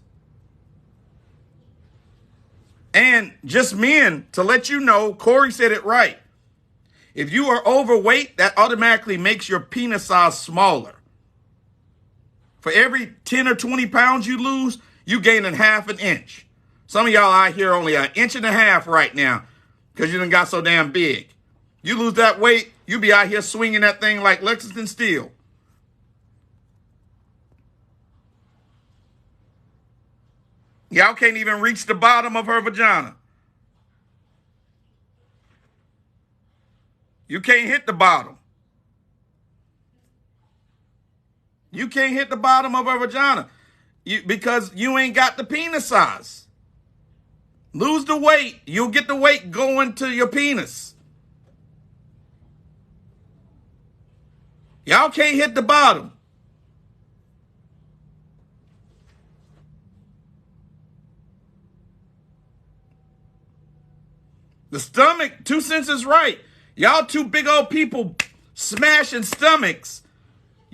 And just men, to let you know, Corey said it right. If you are overweight, that automatically makes your penis size smaller. For every 10 or 20 pounds you lose, you gain a half an inch. Some of y'all out here only 1.5 inches right now because you done got so damn big. You lose that weight, you be out here swinging that thing like Lexington Steel. Y'all can't even reach the bottom of her vagina. You can't hit the bottom. You can't hit the bottom of her vagina because you ain't got the penis size. Lose the weight. You'll get the weight going to your penis. Y'all can't hit the bottom. The stomach, 2 cents is right. Y'all 2 big old people smashing stomachs.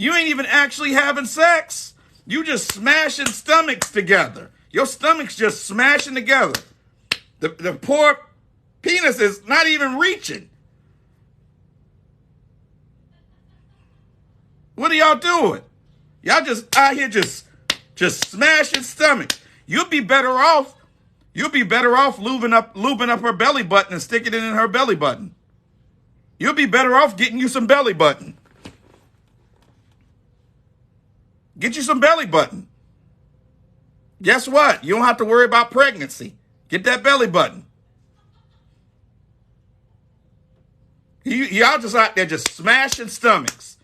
You ain't even actually having sex. You just smashing stomachs together. Your stomach's just smashing together. The poor penis is not even reaching. What are y'all doing? Y'all just out here just smashing stomachs. You'll be better off lubing up her belly button and sticking it in her belly button. You'll be better off getting you some belly button. Get you some belly button. Guess what? You don't have to worry about pregnancy. Get that belly button. Y'all just out there just smashing stomachs.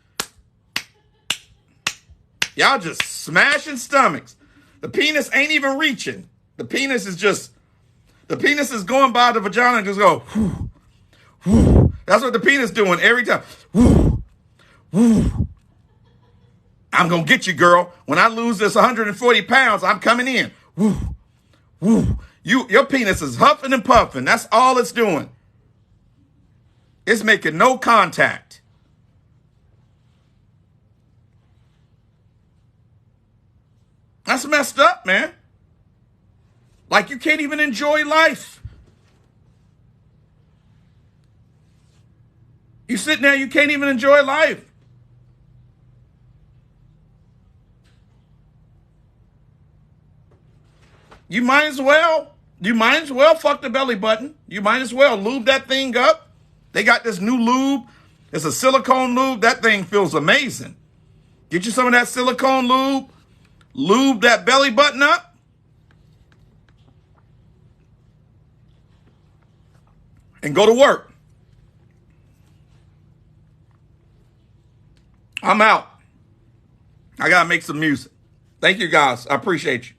Y'all just smashing stomachs. The penis ain't even reaching. The penis is going by the vagina and just go, whoo, whoo. That's what the penis doing every time. Whoo, whoo. I'm going to get you, girl. When I lose this 140 pounds, I'm coming in. Woo, woo. Your penis is huffing and puffing. That's all it's doing. It's making no contact. That's messed up, man. Like you can't even enjoy life. You sit there, you can't even enjoy life. You might as well fuck the belly button. You might as well lube that thing up. They got this new lube. It's a silicone lube. That thing feels amazing. Get you some of that silicone lube. Lube that belly button up. And go to work. I'm out. I got to make some music. Thank you guys. I appreciate you.